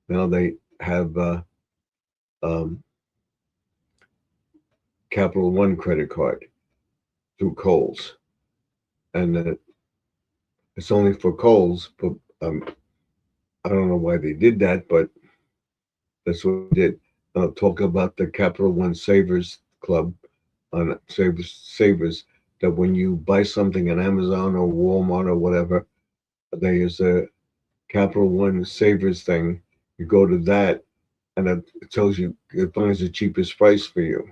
Speaker 1: Now they have um, Capital One credit card through Kohl's, and it's only for Kohl's. But um, I don't know why they did that, but that's what they did. I'll talk about the Capital One Savers Club on Savers. That when you buy something on Amazon or Walmart or whatever, there is a Capital One Savers thing. You go to that, and it tells you it finds the cheapest price for you.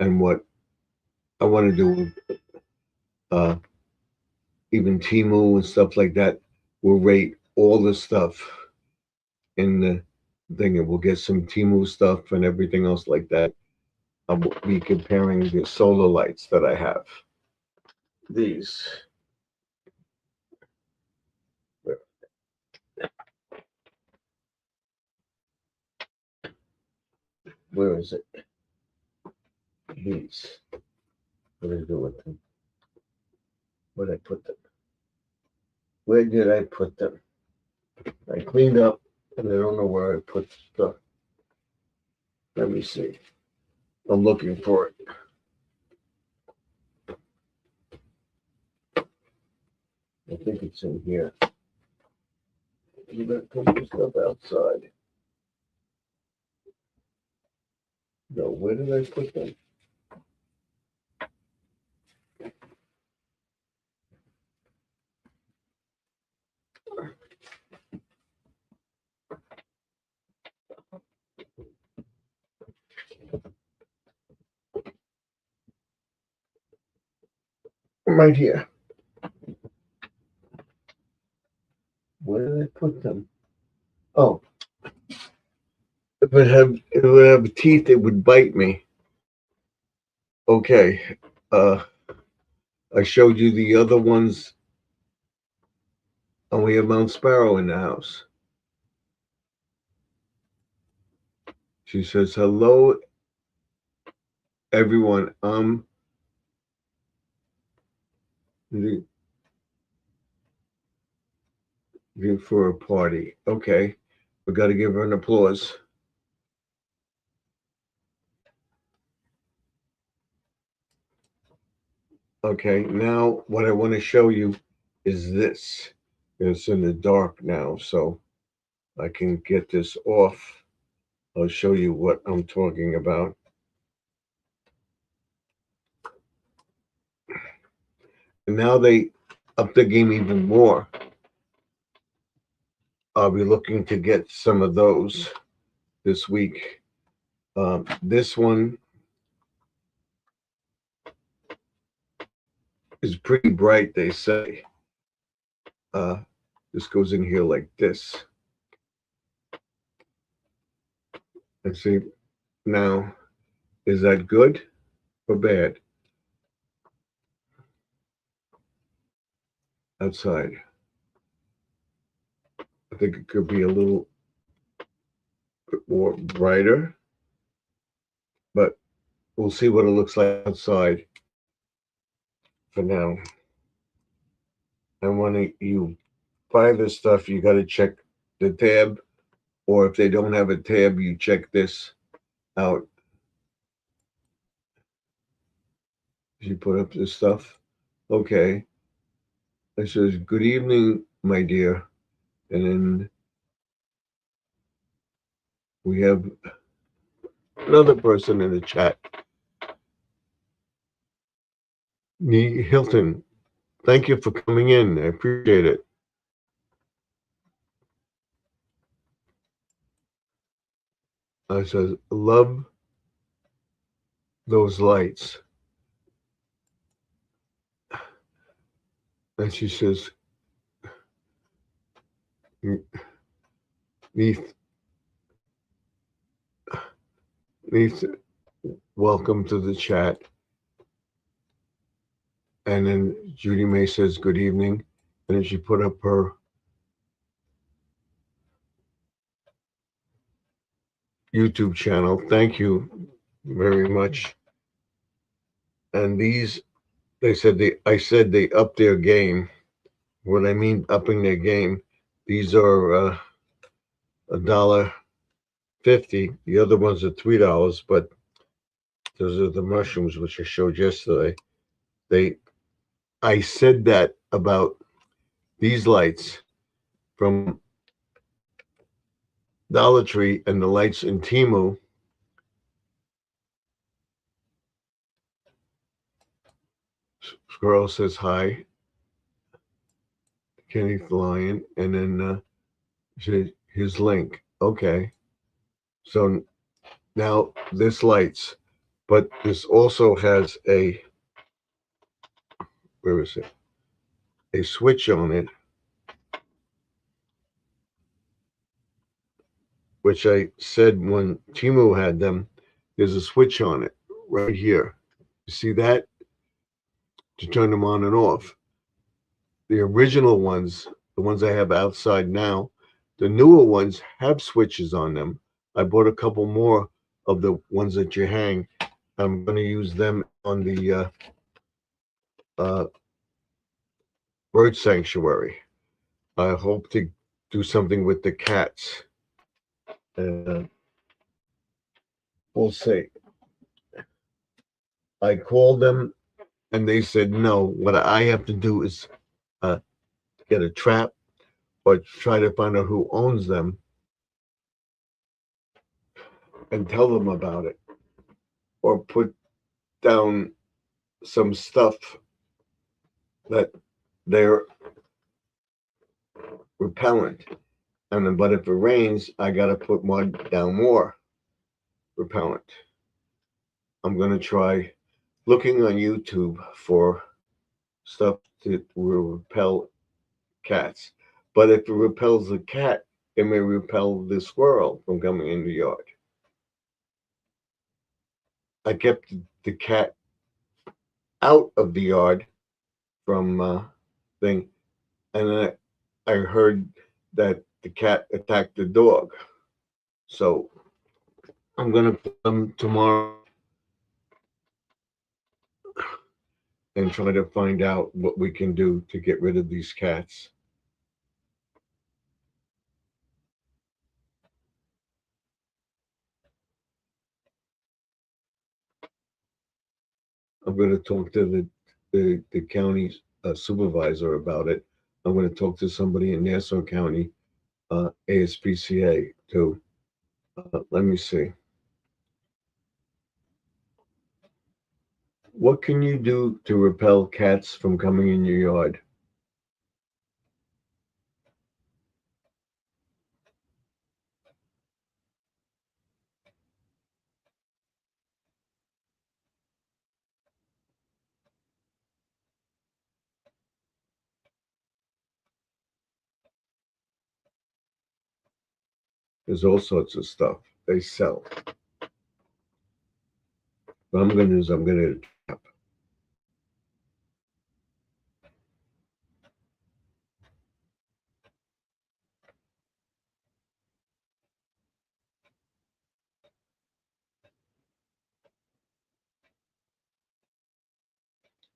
Speaker 1: And what I want to do, uh, even Timu and stuff like that, will rate all the stuff in the thing, and we'll get some Timu stuff and everything else like that. I'll be comparing the solar lights that I have. These, where is it? These. What did I do with them? Where did I put them? Where did I put them? I cleaned up, and I don't know where I put stuff. Let me see. I'm looking for it. I think it's in here. You better put your stuff outside. No, where did I put them? Right here. Where did I put them? Oh, if it would have teeth, it would bite me. Okay. Uh, I showed you the other ones, and we have Mount Sparrow in the house. She says, "Hello, everyone. For a party. Okay. We got to give her an applause. Okay. Now, what I want to show you is this. It's in the dark now, so I can get this off. I'll show you what I'm talking about. And now they up the game even more. I'll be looking to get some of those this week. This one is pretty bright, they say. Uh, this goes in here like this. And see, now, is that good or bad? Outside. I think it could be a little bit more brighter, but we'll see what it looks like outside for now. And when you buy this stuff, you got to check the tab, or if they don't have a tab, you check this out. You put up this stuff. Okay. It says, "Good evening, my dear." And then we have another person in the chat. Nee Hilton. Thank you for coming in. I appreciate it. I says, "Love those lights." And she says, Neith, welcome to the chat. And then Judy May says, "Good evening." And then she put up her YouTube channel. Thank you very much. And these, I said they up their game. What I mean, upping their game. These are $1.50. The other ones are $3, but those are the mushrooms which I showed yesterday. I said that about these lights from Dollar Tree and the lights in Temu. Girl says hi. Kenneth Lyon, and then his link. Okay. So now this lights, but this also has where is it? A switch on it, which I said when Temu had them, there's a switch on it right here. You see that? To turn them on and off. The original ones, the ones I have outside now, the newer ones have switches on them. I bought a couple more of the ones that you hang. I'm going to use them on the bird sanctuary. I hope to do something with the cats. We'll see. I called them and they said no. What I have to do is get a trap or try to find out who owns them and tell them about it, or put down some stuff that they're repellent. And then, but if it rains, I got to put down more repellent. I'm going to try looking on YouTube for stuff that will repel cats. But if it repels the cat, it may repel the squirrel from coming in the yard. I kept the cat out of the yard from thing, and then I heard that the cat attacked the dog. So I'm gonna put them tomorrow and try to find out what we can do to get rid of these cats. I'm going to talk to the county supervisor about it. I'm going to talk to somebody in Nassau County, ASPCA too. Let me see. What can you do to repel cats from coming in your yard? There's all sorts of stuff they sell. What I'm going to do is I'm going to trap.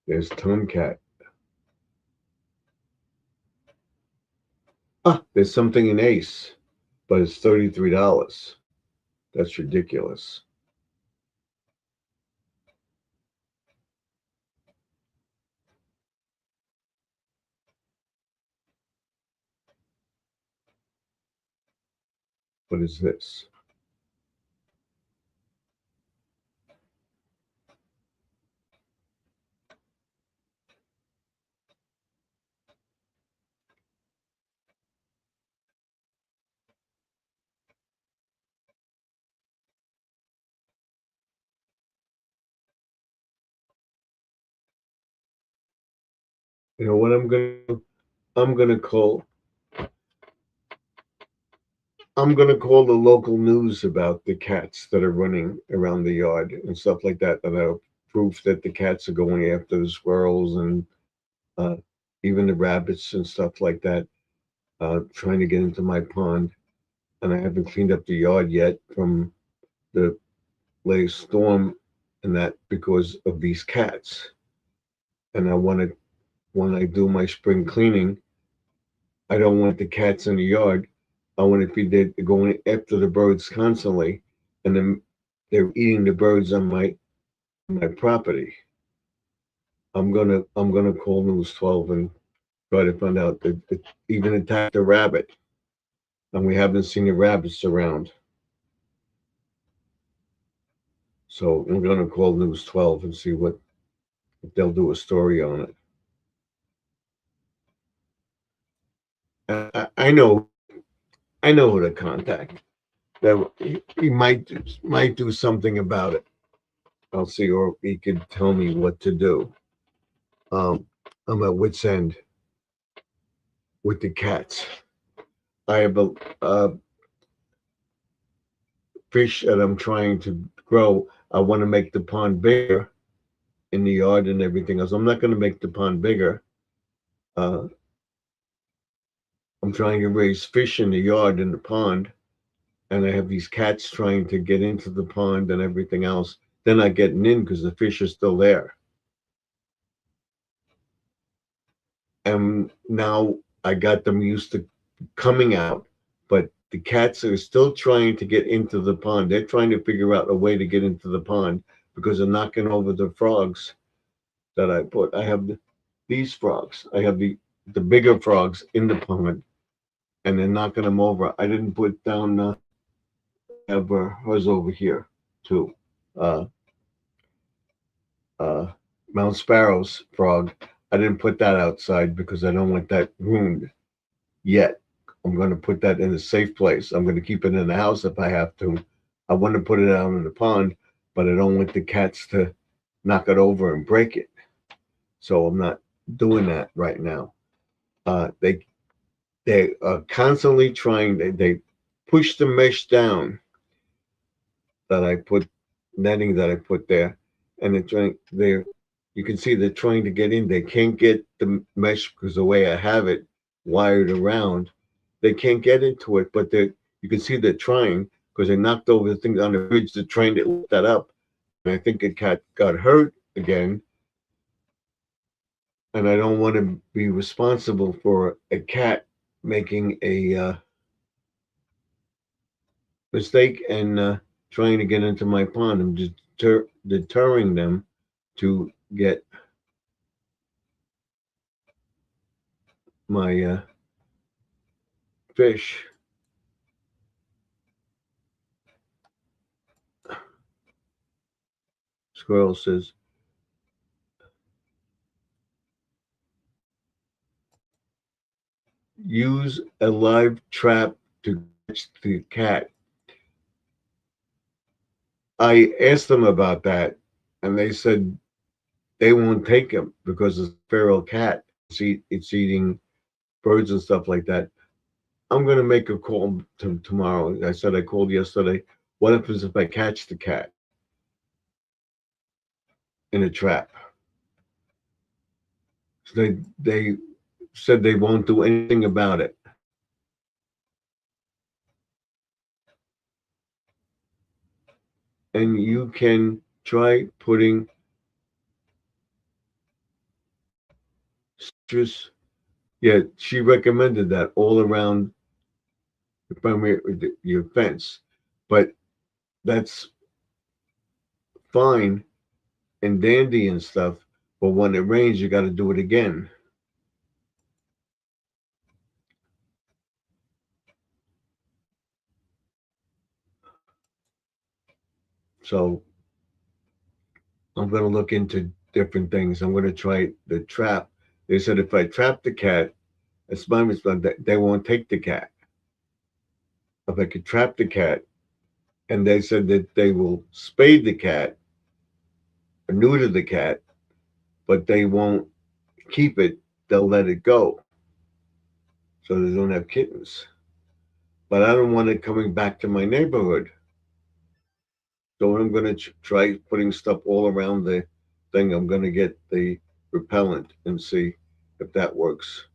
Speaker 1: There's Tomcat. Ah, there's something in Ace, but it's $33. That's ridiculous. What is this? You know what I'm going to do? I'm going to call I'm going to call the local news about the cats that are running around the yard and stuff like that. That are proof that the cats are going after the squirrels and uh, even the rabbits and stuff like that, trying to get into my pond. And I haven't cleaned up the yard yet from the latest storm and that because of these cats. And I want to, when I do my spring cleaning, I don't want the cats in the yard. I want to be there going after the birds constantly, and then they're eating the birds on my property. I'm gonna call News 12 and try to find out that it even attacked a rabbit, and we haven't seen the rabbits around. So I'm gonna call News 12 and see what if they'll do a story on it. I know who to contact. That he might do something about it. I'll see, or he could tell me what to do. Um, I'm at wit's end with the cats. I have a fish that I'm trying to grow. I want to make the pond bigger in the yard and everything else. I'm not going to make the pond bigger. Uh, I'm trying to raise fish in the yard in the pond, and I have these cats trying to get into the pond and everything else. They're not getting in because the fish are still there. And now I got them used to coming out, but the cats are still trying to get into the pond. They're trying to figure out a way to get into the pond because they're knocking over the frogs that I put. I have these frogs. I have the bigger frogs in the pond, and they're knocking them over. I didn't put down. Have hers over here too. Uh, uh, Mount Sparrow's frog. I didn't put that outside because I don't want that ruined yet. I'm going to put that in a safe place. I'm going to keep it in the house if I have to. I want to put it out in the pond, but I don't want the cats to knock it over and break it. So I'm not doing that right now. They are constantly trying. They push the mesh down that I put netting that I put there, and they're trying. They're you can see they're trying to get in. They can't get the mesh because the way I have it wired around, they can't get into it. But they you can see they're trying because they knocked over the thing on the bridge. They're trying to lift that up, and I think a cat got hurt again. and I don't want to be responsible for a cat making a mistake and trying to get into my pond. I'm just deterring them to get my fish. Squirrel says, use a live trap to catch the cat. I asked them about that, and they said they won't take him because it's a feral cat. It's eating birds and stuff like that. I'm going to make a call tomorrow. I said I called yesterday. What happens if I catch the cat in a trap? So they said they won't do anything about it. And you can try putting citrus. Yeah, she recommended that all around your fence, but that's fine and dandy and stuff. But when it rains, you got to do it again. So I'm going to look into different things. I'm going to try the trap. They said if I trap the cat, it's my responsibility. They won't take the cat. If I could trap the cat, and they said that they will spade the cat, or neuter the cat, but they won't keep it. They'll let it go, so they don't have kittens. But I don't want it coming back to my neighborhood. So I'm going to try putting stuff all around the thing. I'm going to get the repellent and see if that works.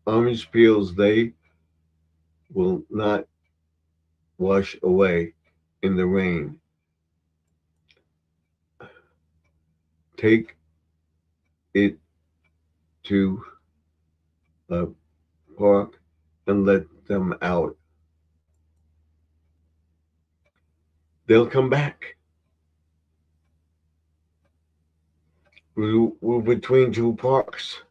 Speaker 1: Orange peels, they will not wash away in the rain. Take it to a park and let them out. They'll come back. We're between two parks.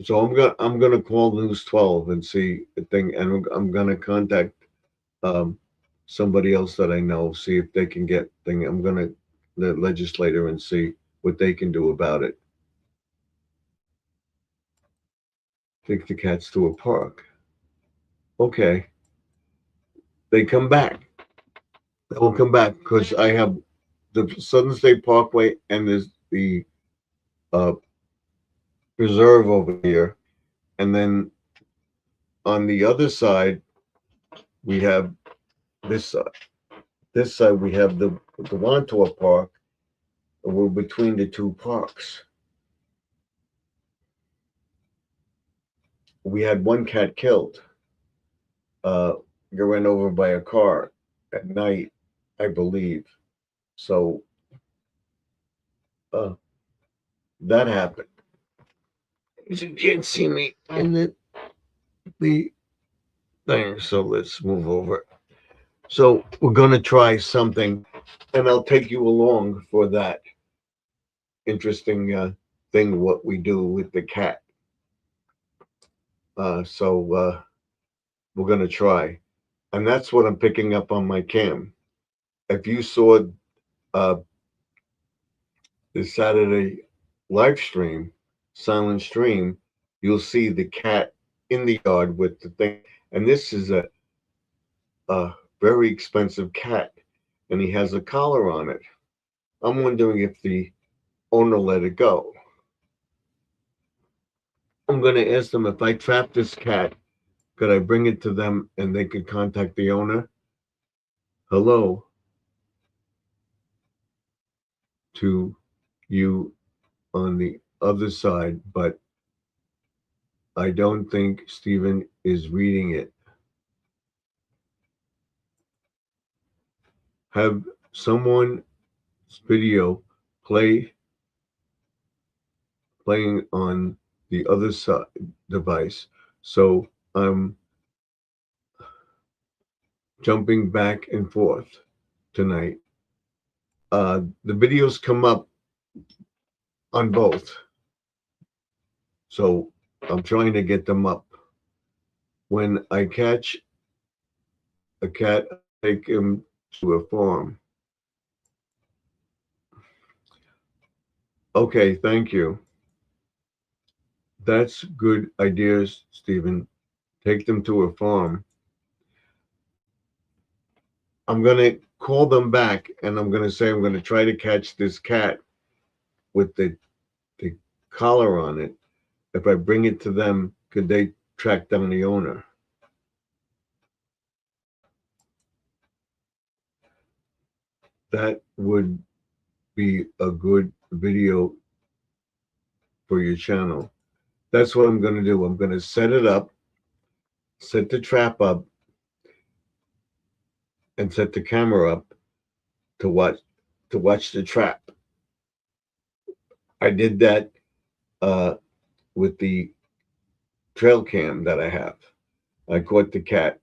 Speaker 1: So I'm gonna call News 12 and see the thing, and I'm gonna contact um, somebody else that I know, see if they can get thing. I'm gonna the legislator and see what they can do about it. Take the cats to a park. Okay, they come back. They will come back because I have the Southern State Parkway and there's the uh, preserve over here, and then on the other side we have this side. This side we have the Wantor Park. And we're between the two parks. We had one cat killed. Got ran over by a car at night, I believe. So uh, that happened. You can't see me in the thing, so let's move over. So we're gonna try something, and I'll take you along for that interesting thing. What we do with the cat. So we're gonna try, and that's what I'm picking up on my cam. If you saw uh, the Saturday live stream, silent stream, you'll see the cat in the yard with the thing. And this is a very expensive cat, and he has a collar on it. I'm wondering if the owner let it go. I'm going to ask them if I trap this cat, could I bring it to them and they could contact the owner? Hello to you on the other side, but I don't think Stephen is reading it. Have someone's video playing on the other side device. So I'm jumping back and forth tonight. The videos come up on both. So I'm trying to get them up. When I catch a cat, I take him to a farm. Okay, thank you. That's good ideas, Stephen. Take them to a farm. I'm going to call them back and I'm going to say I'm going to try to catch this cat with the collar on it. If I bring it to them, could they track down the owner? That would be a good video for your channel. That's what I'm going to do. I'm going to set it up, set the trap up, and set the camera up to watch the trap. I did that with the trail cam that I have. I caught the cat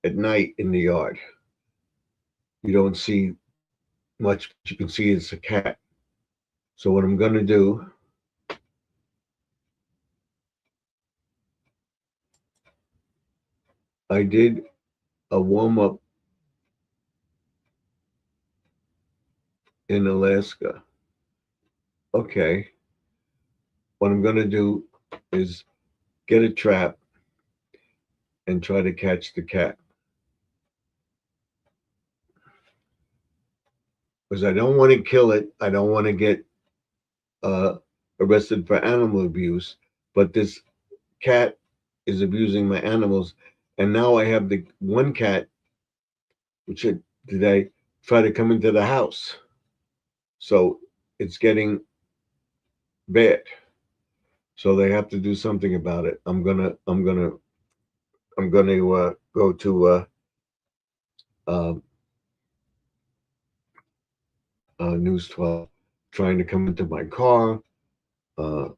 Speaker 1: at night in the yard. You don't see much, but you can see it's a cat. So what I'm going to do, I did a warm-up in Alaska. Okay. What I'm going to do is get a trap and try to catch the cat. Because I don't want to kill it. I don't want to get arrested for animal abuse. But this cat is abusing my animals. And now I have the one cat, which today try to come into the house. So it's getting bad. So they have to do something about it. I'm gonna go to News 12, trying to come into my car. And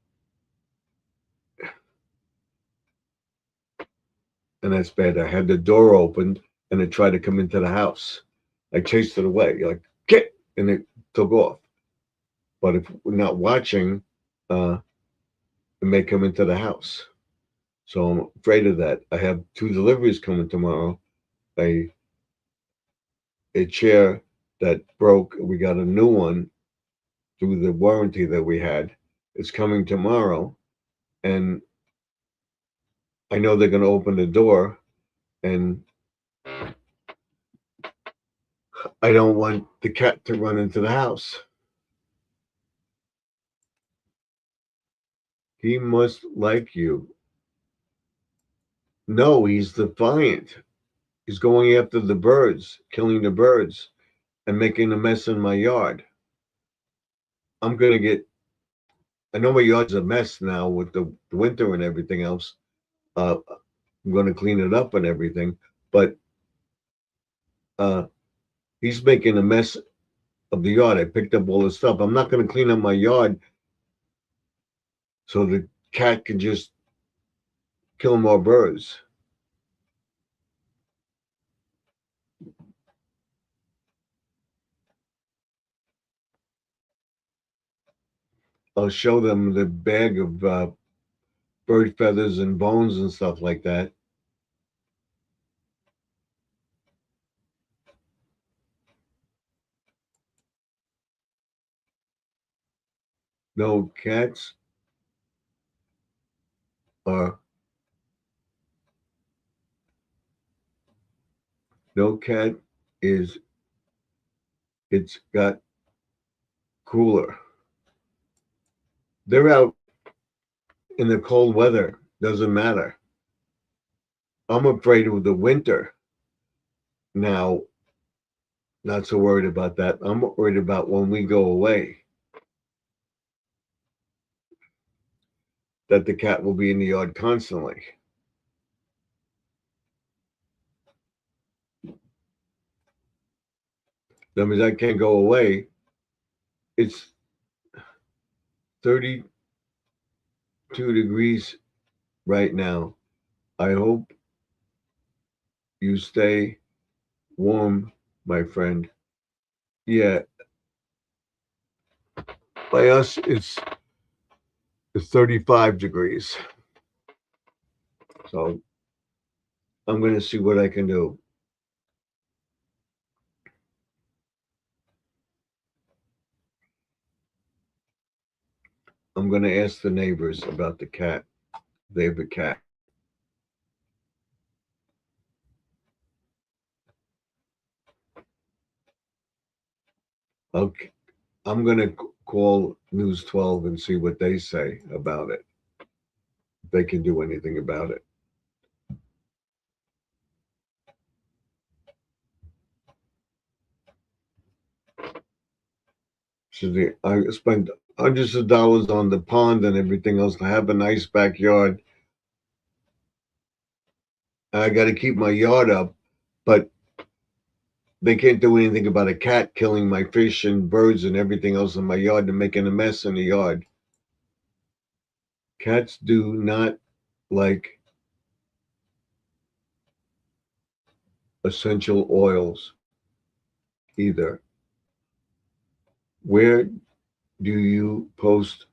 Speaker 1: that's bad. I had the door opened and it tried to come into the house. I chased it away, like, get, and it took off. But if we're not watching, it may come into the house. So I'm afraid of that. I have 2 deliveries coming tomorrow. A chair that broke, we got a new one through the warranty that we had. It's coming tomorrow. And I know they're going to open the door, and I don't want the cat to run into the house. He must like you. No, he's defiant. He's going after the birds, killing the birds, and making a mess in my yard. I'm going to get, I know my yard's a mess now with the winter and everything else. I'm going to clean it up and everything, but he's making a mess of the yard. I picked up all the stuff. I'm not going to clean up my yard so the cat can just kill more birds. I'll show them the bag of bird feathers and bones and stuff like that. No cats are no cat is it's got cooler. They're out in the cold weather. Doesn't matter. I'm afraid of the winter. Now, not so worried about that. I'm worried about when we go away, that the cat will be in the yard constantly. That means I can't go away. It's 32 degrees right now. I hope you stay warm, my friend. Yeah, by us it's 35 degrees. So I'm gonna see what I can do. I'm gonna ask the neighbors about the cat. They have a cat. Okay, I'm gonna call News 12 and see what they say about it. If they can do anything about it. So I spent hundreds of dollars on the pond and everything else to have a nice backyard. I got to keep my yard up, but they can't do anything about a cat killing my fish and birds and everything else in my yard and making a mess in the yard. Cats do not like essential oils either. Where do you post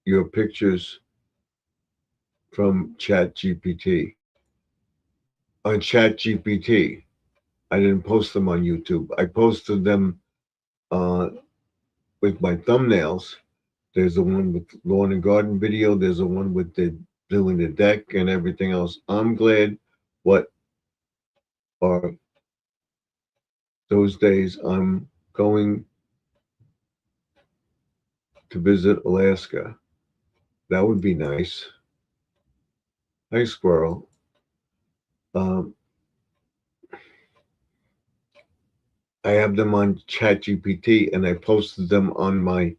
Speaker 1: your pictures from ChatGPT? On ChatGPT. I didn't post them on YouTube. I posted them uh, with my thumbnails. There's the one with lawn and garden video. There's the one with the doing the deck and everything else. I'm glad what are those days. I'm going to visit Alaska. That would be nice. Hi, squirrel. Um, I have them on ChatGPT and I posted them on my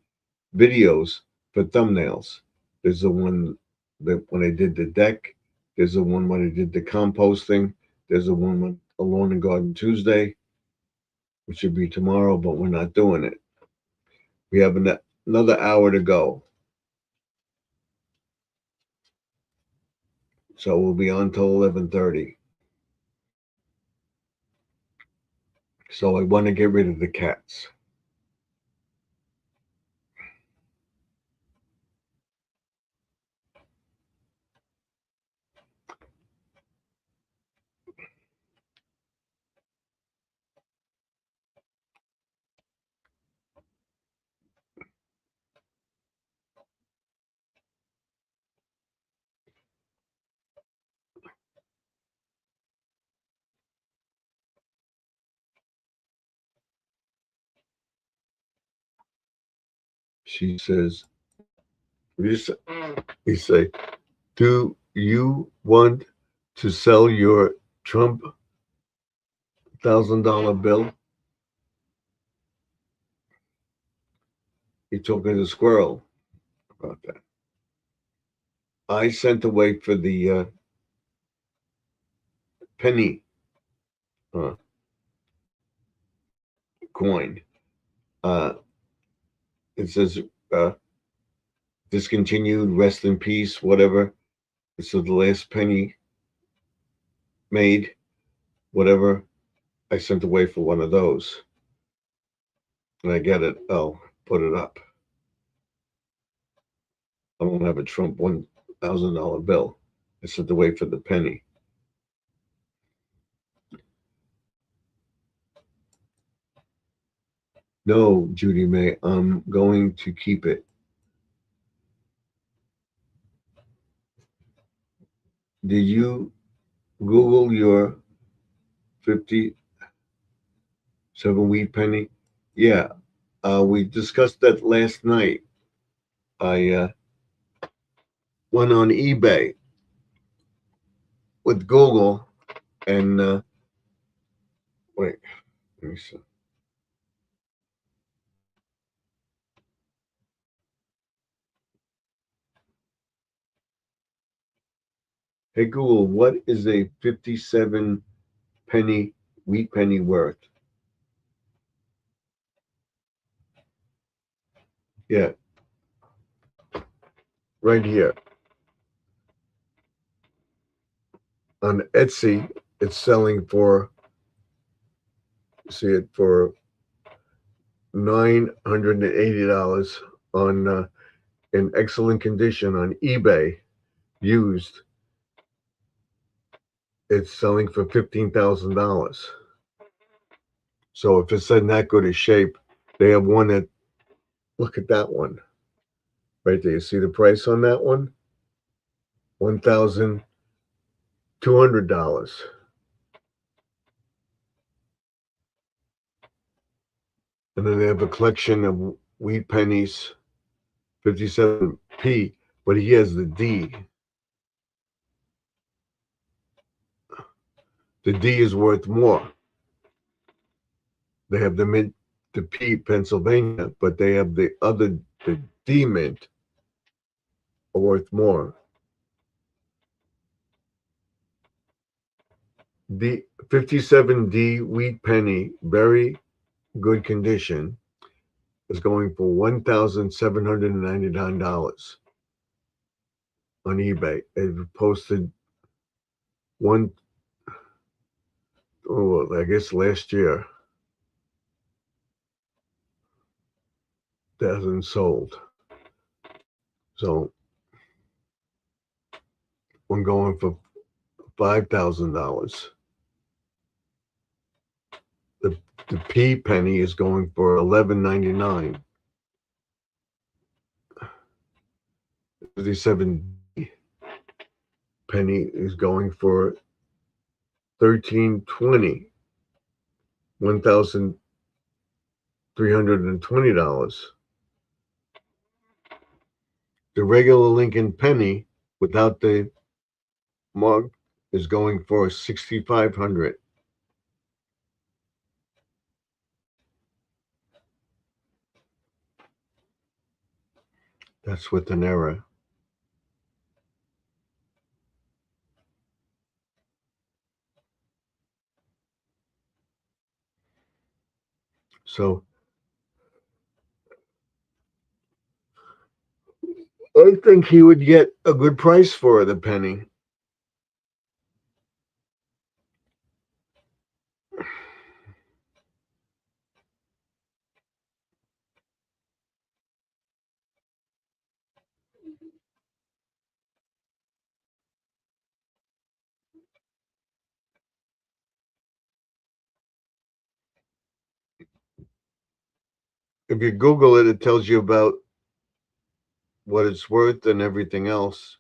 Speaker 1: videos for thumbnails. There's the one that when I did the deck. There's the one when I did the composting. There's the one with a lawn and garden Tuesday, which should be tomorrow, but we're not doing it. We have another hour to go, so we'll be on till 11:30. So I want to get rid of the cats. She says, "You say, do you want to sell your Trump $1,000 bill?" You're talking to the squirrel about that. I sent away for the penny uh, coin. Uh, it says uh, discontinued, rest in peace, whatever. So the last penny made, whatever. I sent away for one of those, and I get it. Oh, put it up. I don't have a Trump $1,000 bill. I sent away for the penny. No, Judy May, I'm going to keep it. Did you Google your 57 wheat penny? Yeah, we discussed that last night. I went on eBay with Google and wait, let me see. Hey Google, what is a 57 penny wheat penny worth? Yeah, right here on Etsy, it's selling for, see it for $980 on in excellent condition on eBay used. It's selling for $15,000. So if it's in that good a shape, they have one that, look at that one right there. You see the price on that one? $1,200. And then they have a collection of wheat pennies, 57p, but he has the D. The D is worth more. They have the mint, the P, Pennsylvania, but they have the other, the D mint, are worth more. The 57D wheat penny, very good condition, is going for $1,799 on eBay. It posted one, oh, I guess last year. That hasn't sold. So I'm going for $5,000. The P penny is going for $11.99. 57 penny is going for $13.20. $1,320. The regular Lincoln penny without the mug is going for $6,500. That's with an error. So I think he would get a good price for the penny. If you Google it, it tells you about what it's worth and everything else.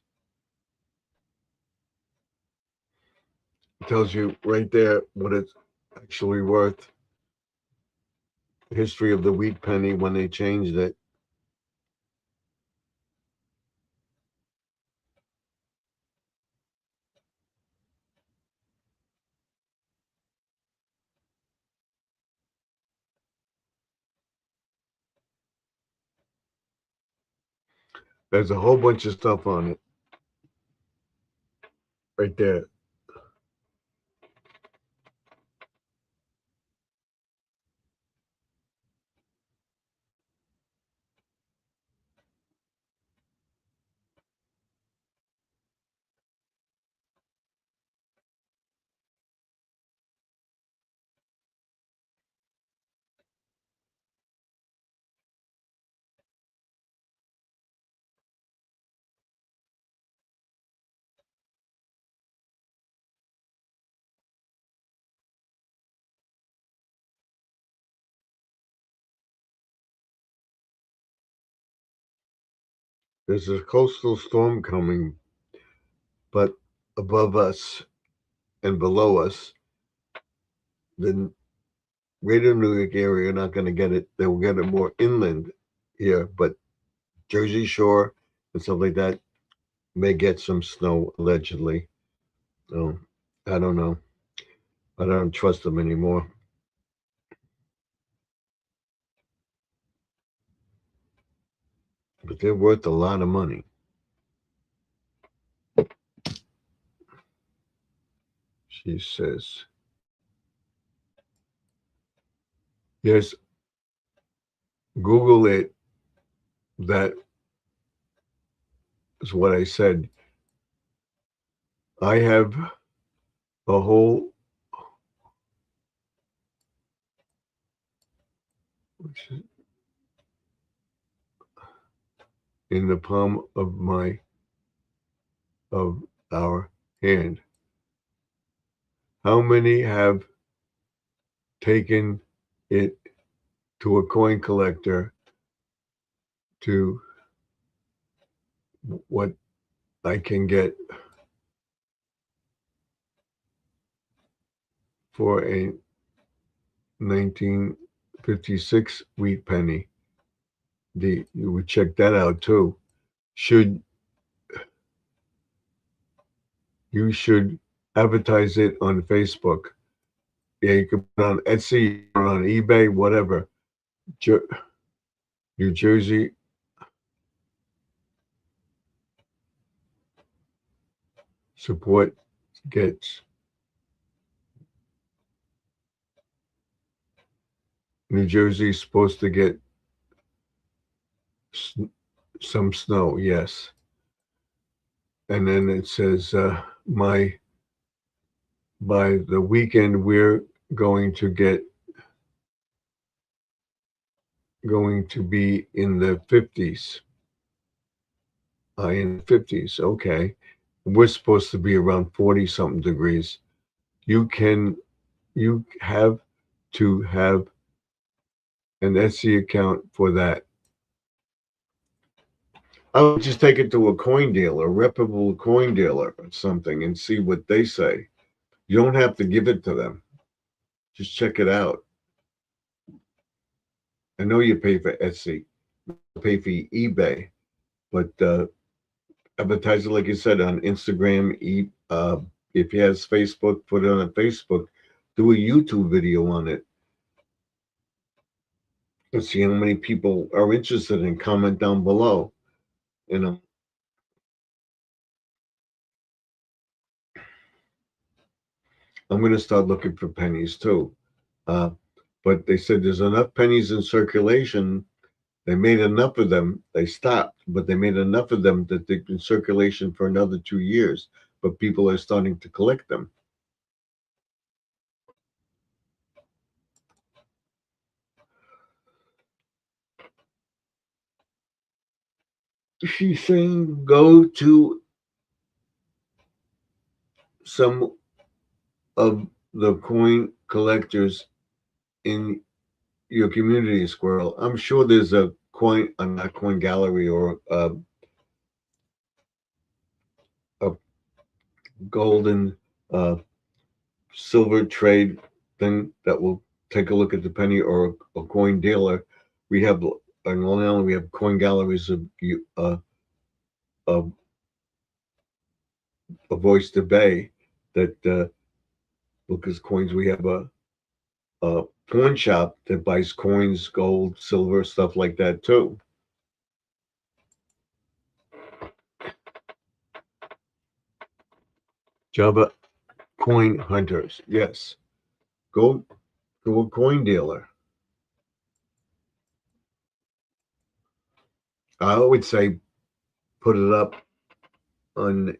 Speaker 1: It tells you right there what it's actually worth. The history of the wheat penny when they changed it. There's a whole bunch of stuff on it right there. There's a coastal storm coming, but above us and below us, the greater New York area are not going to get it. They will get it more inland here, but Jersey Shore and stuff like that may get some snow allegedly. So I don't know. I don't trust them anymore. But they're worth a lot of money. She says, yes, Google it. that is what I said. I have a whole in the palm of our hand. How many have taken it to a coin collector to what I can get for a 1956 wheat penny? You would check that out too. You should advertise it on Facebook. Yeah, you could put it on Etsy or on eBay, whatever. New Jersey support gets New Jersey's supposed to get some snow, yes. And then it says, by the weekend, we're going to be in the 50s. In the 50s, okay. We're supposed to be around 40 something degrees. You have to have an Etsy account for that. I would just take it to a coin dealer, a reputable coin dealer or something, and see what they say. You don't have to give it to them. Just check it out. I know you pay for Etsy, you pay for eBay, but advertise it, like you said, on Instagram. If he has Facebook, put it on Facebook. Do a YouTube video on it. Let's see how many people are interested and comment down below. You know, I'm going to start looking for pennies too. Uh, but they said there's enough pennies in circulation. They made enough of them. They stopped, but they made enough of them that they've been in circulation for another 2 years. But people are starting to collect them. She's saying go to some of the coin collectors in your community, Squirrel. I'm sure there's a not coin gallery or a golden uh, silver trade thing that will take a look at the penny, or a coin dealer. We have in Long Island, we have coin galleries of Oyster Bay that look as coins. We have a pawn shop that buys coins, gold, silver, stuff like that too. Java coin hunters, yes. Go to a coin dealer. I would say put it up on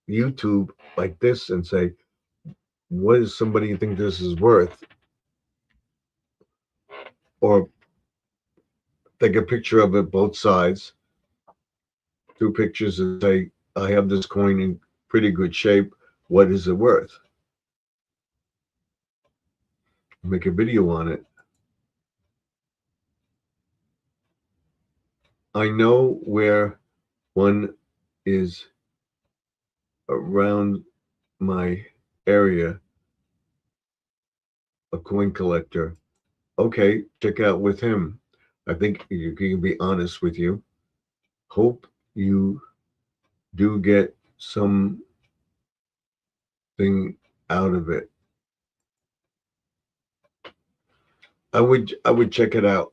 Speaker 1: YouTube like this and say, what does somebody think this is worth? Or take a picture of it, both sides, two pictures, and say, I have this coin in pretty good shape. What is it worth? Make a video on it. I know where one is around my area, a coin collector. Okay, check out with him. I think you can be honest with you. Hope you do get something out of it. I would check it out.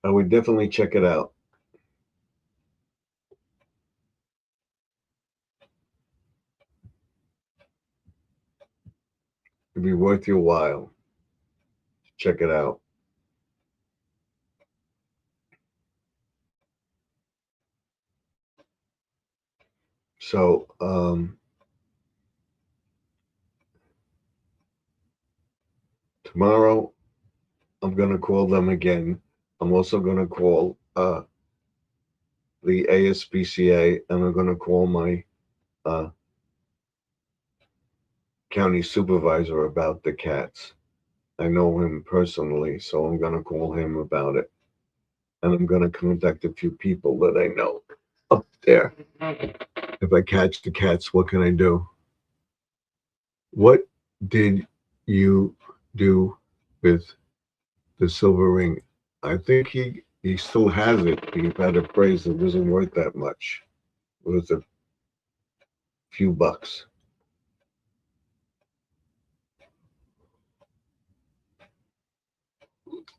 Speaker 1: I would definitely check it out. It'd be worth your while. Check it out. So tomorrow I'm gonna call them again. I'm also gonna call the ASPCA, and I'm gonna call my uh, county supervisor about the cats. I know him personally, so I'm gonna call him about it, and I'm gonna contact a few people that I know up there. If I catch the cats, what can I do? What did you do with the silver ring? I think he still has it. He had a price that wasn't worth that much. It was a few bucks.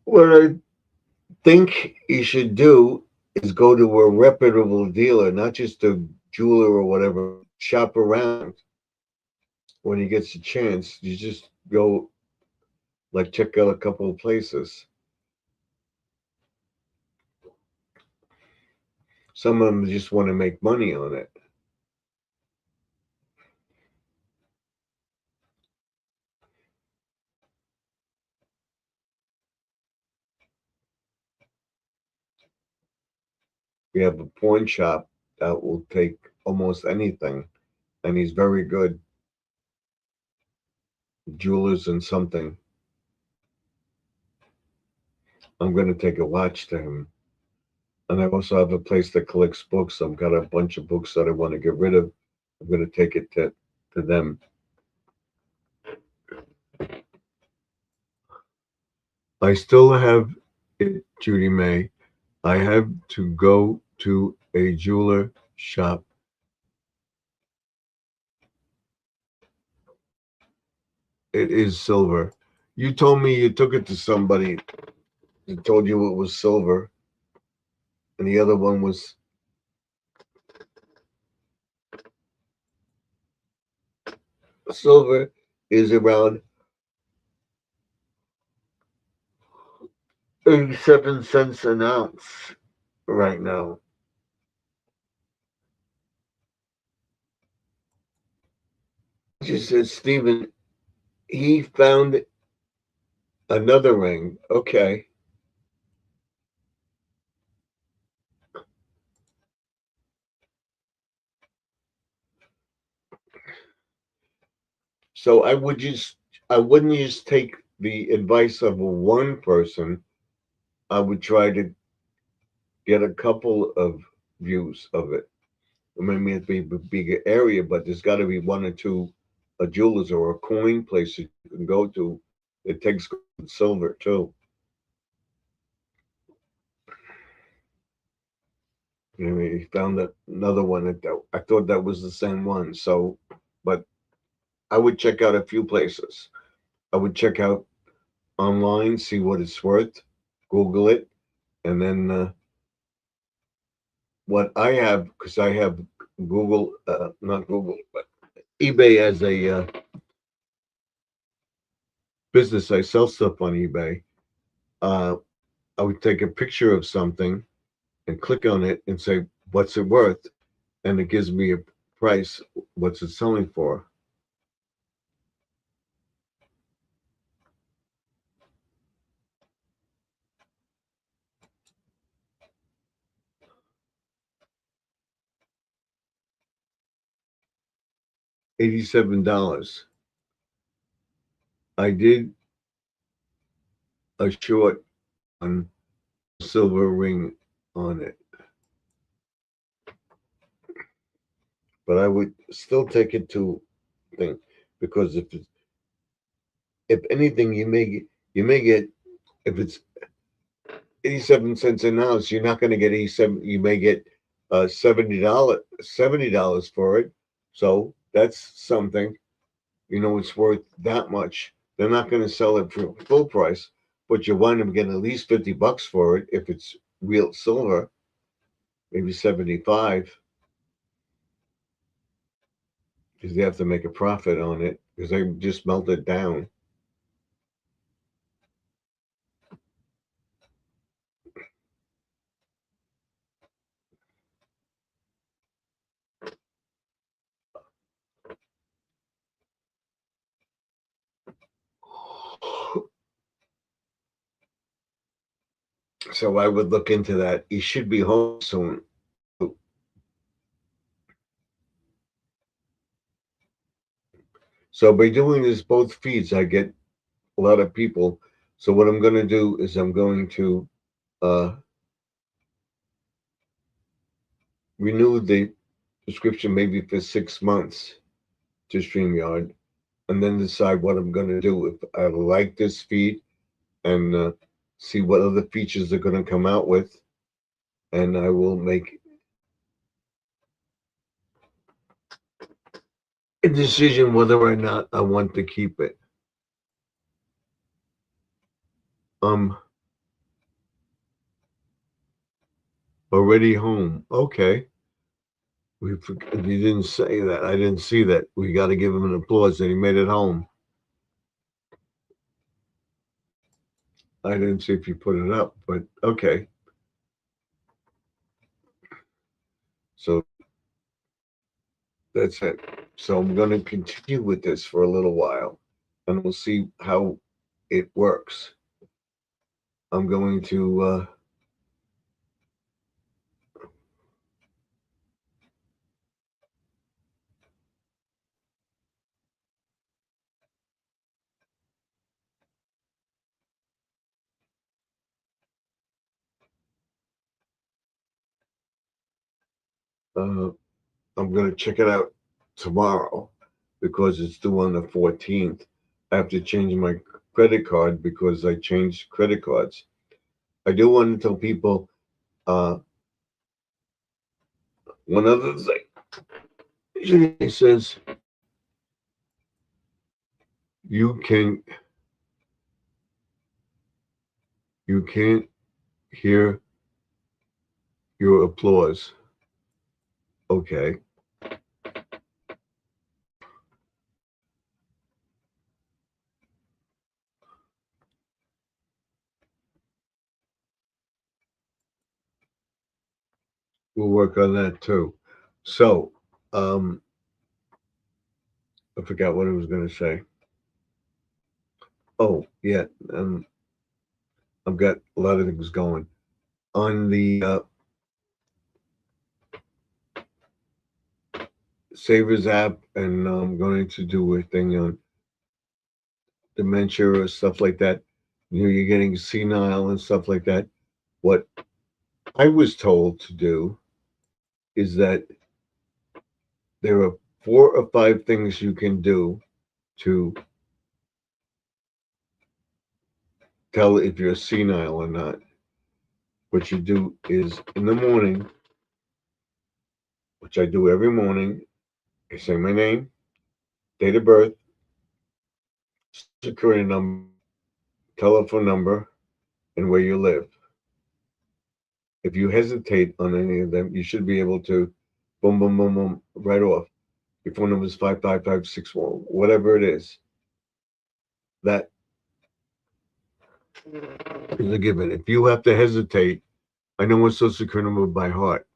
Speaker 1: What I think you should do is go to a reputable dealer, not just a jeweler or whatever. Shop around when he gets a chance. You just go, like, check out a couple of places. Some of them just want to make money on it. We have a pawn shop that will take almost anything, and he's very good. Jewelers and something. I'm going to take a watch to him. And I also have a place that collects books. I've got a bunch of books that I want to get rid of. I'm going to take it to them. I still have it, Judy May. I have to go to a jeweler shop. It is silver. You told me you took it to somebody that told you it was silver, and the other one was silver is around 87 cents an ounce right now. She said, Stephen, he found another ring. Okay. So I wouldn't just take the advice of one person. I would try to get a couple of views of it. It may not be a bigger area, but there's got to be one or two jewelers or a coin place that you can go to that takes silver too. I mean, he found another one that I thought that was the same one. So, but I would check out a few places. I would check out online, see what it's worth, Google it, and then what I have, because I have Google, not Google, but eBay as a business. I sell stuff on eBay. Uh, I would take a picture of something and click on it and say, what's it worth? And it gives me a price. What's it selling for? $87. I did a short on silver ring on it, but I would still take it to thing because if anything, you may get if it's 87 cents an ounce, you're not going to get 87. You may get $70 for it. So that's something. You know, it's worth that much. They're not going to sell it for full price, but you wind up getting at least $50 for it if it's real silver, maybe 75, because they have to make a profit on it because they just melt it down. So I would look into that. He should be home soon. So by doing this both feeds, I get a lot of people. So what I'm going to do is I'm going to renew the subscription maybe for 6 months to StreamYard, and then decide what I'm going to do. If I like this feed, and see what other features they're going to come out with, and I will make a decision whether or not I want to keep it. Already home. Okay. You didn't say that. I didn't see that. We got to give him an applause that he made it home. I didn't see if you put it up, but okay. So that's it. So I'm going to continue with this for a little while, and we'll see how it works. I'm going to I'm going to check it out tomorrow because it's due on the 14th. I have to change my credit card because I changed credit cards. I do want to tell people one other thing. It says you can't hear your applause. Okay. We'll work on that too. So, I forgot what I was going to say. Oh, yeah. I've got a lot of things going on the Savers app, and I'm going to do a thing on dementia or stuff like that. You're getting senile and stuff like that. What I was told to do is that there are 4 or 5 things you can do to tell if you're senile or not. What you do is in the morning, which I do every morning, I say my name, date of birth, security number, telephone number, and where you live. If you hesitate on any of them, you should be able to boom, boom, boom, boom, right off. Your phone number is 55561, whatever it is. That is a given. If you have to hesitate, I know my social security number by heart.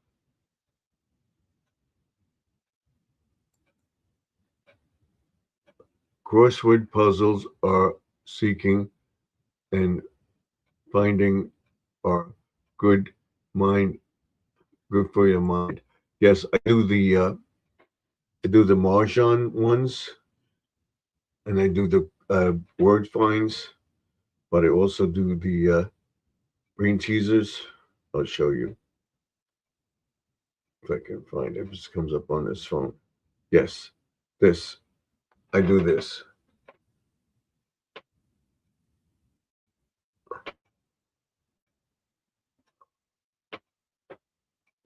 Speaker 1: Crossword puzzles are seeking and finding are good good for your mind. Yes, I do the Mahjong ones, and I do the word finds, but I also do the brain teasers. I'll show you if I can find it. If this comes up on this phone. Yes, this. I do this.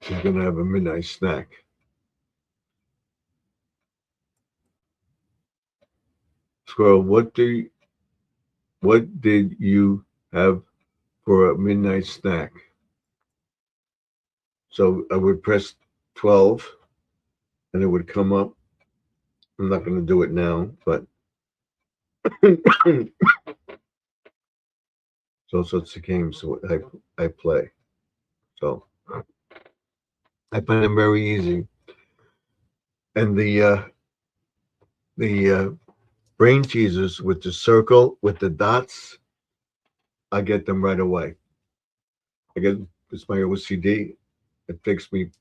Speaker 1: She's gonna have a midnight snack. Squirrel, what did you have for a midnight snack? So I would press 12 and it would come up. I'm not going to do it now, but so it's a game. So I play. So I find them very easy. And the brain teasers with the circle with the dots, I get them right away. I guess it's my OCD. It takes me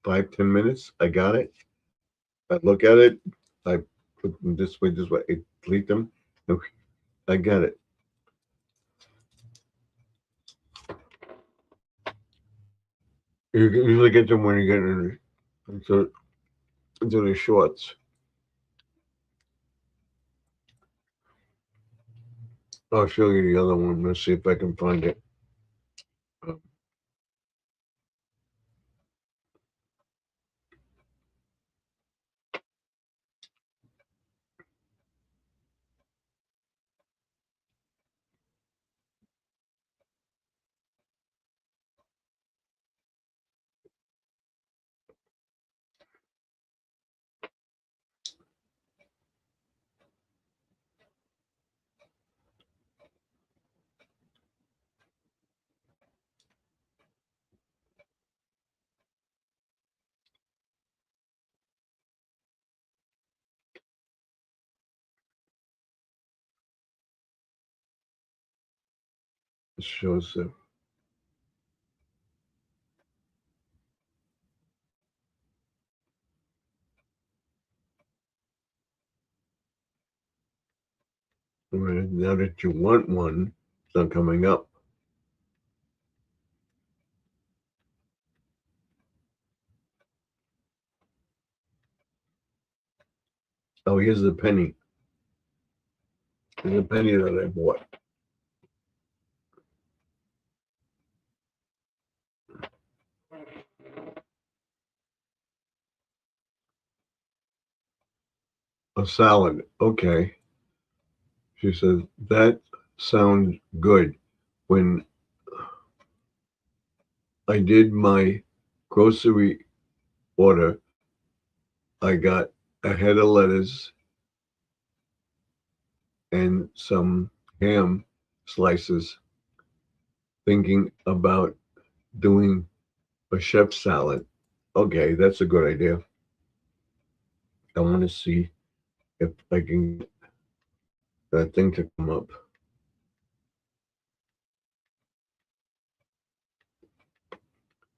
Speaker 1: 5-10 minutes. I got it. I look at it. I put them this way, this way. I delete them. Okay, I got it. You can usually get them when you get into, into the shorts. I'll show you the other one. Let's see if I can find it. It shows the now that you want one, it's not coming up. Oh, here's the penny. Here's the penny that I bought. A salad. Okay. She says, that sounds good. When I did my grocery order, I got a head of lettuce and some ham slices, thinking about doing a chef salad. Okay, that's a good idea. I want to see if I can get that thing to come up.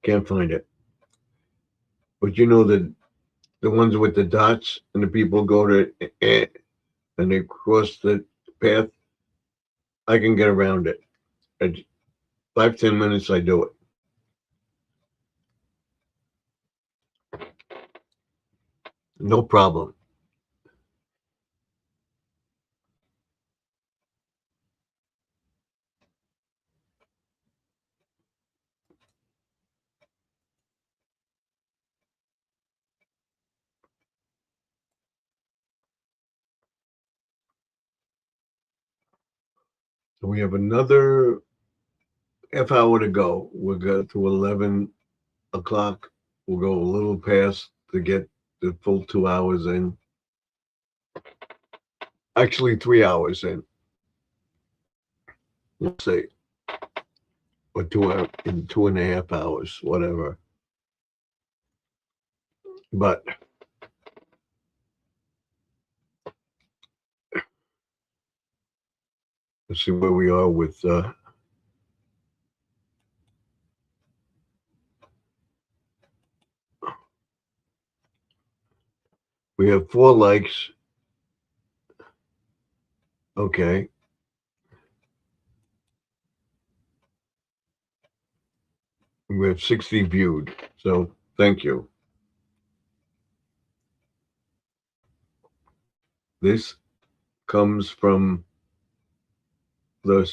Speaker 1: Can't find it. But you know that the ones with the dots and the people go to and they cross the path, I can get around it. At 5-10 minutes, I do it. No problem. So we have another half hour to go. We'll go to 11 o'clock. We'll go a little past to get the full 2 hours in. Actually, 3 hours in. Let's say, or in 2.5 hours, whatever. But let's see where we are with. We have 4 likes. Okay. We have 60 viewed. So thank you. This comes from the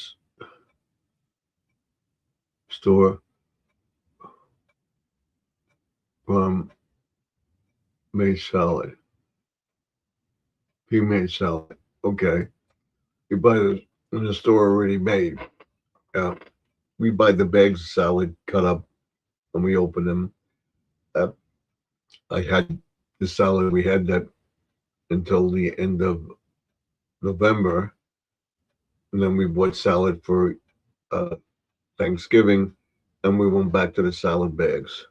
Speaker 1: store from Made Salad. He made salad. Okay. You buy it in the store already made. Yeah. We buy the bags of salad cut up and we open them. Uh, I had the salad. We had that until the end of November. And then we bought salad for uh, Thanksgiving and we went back to the salad bags.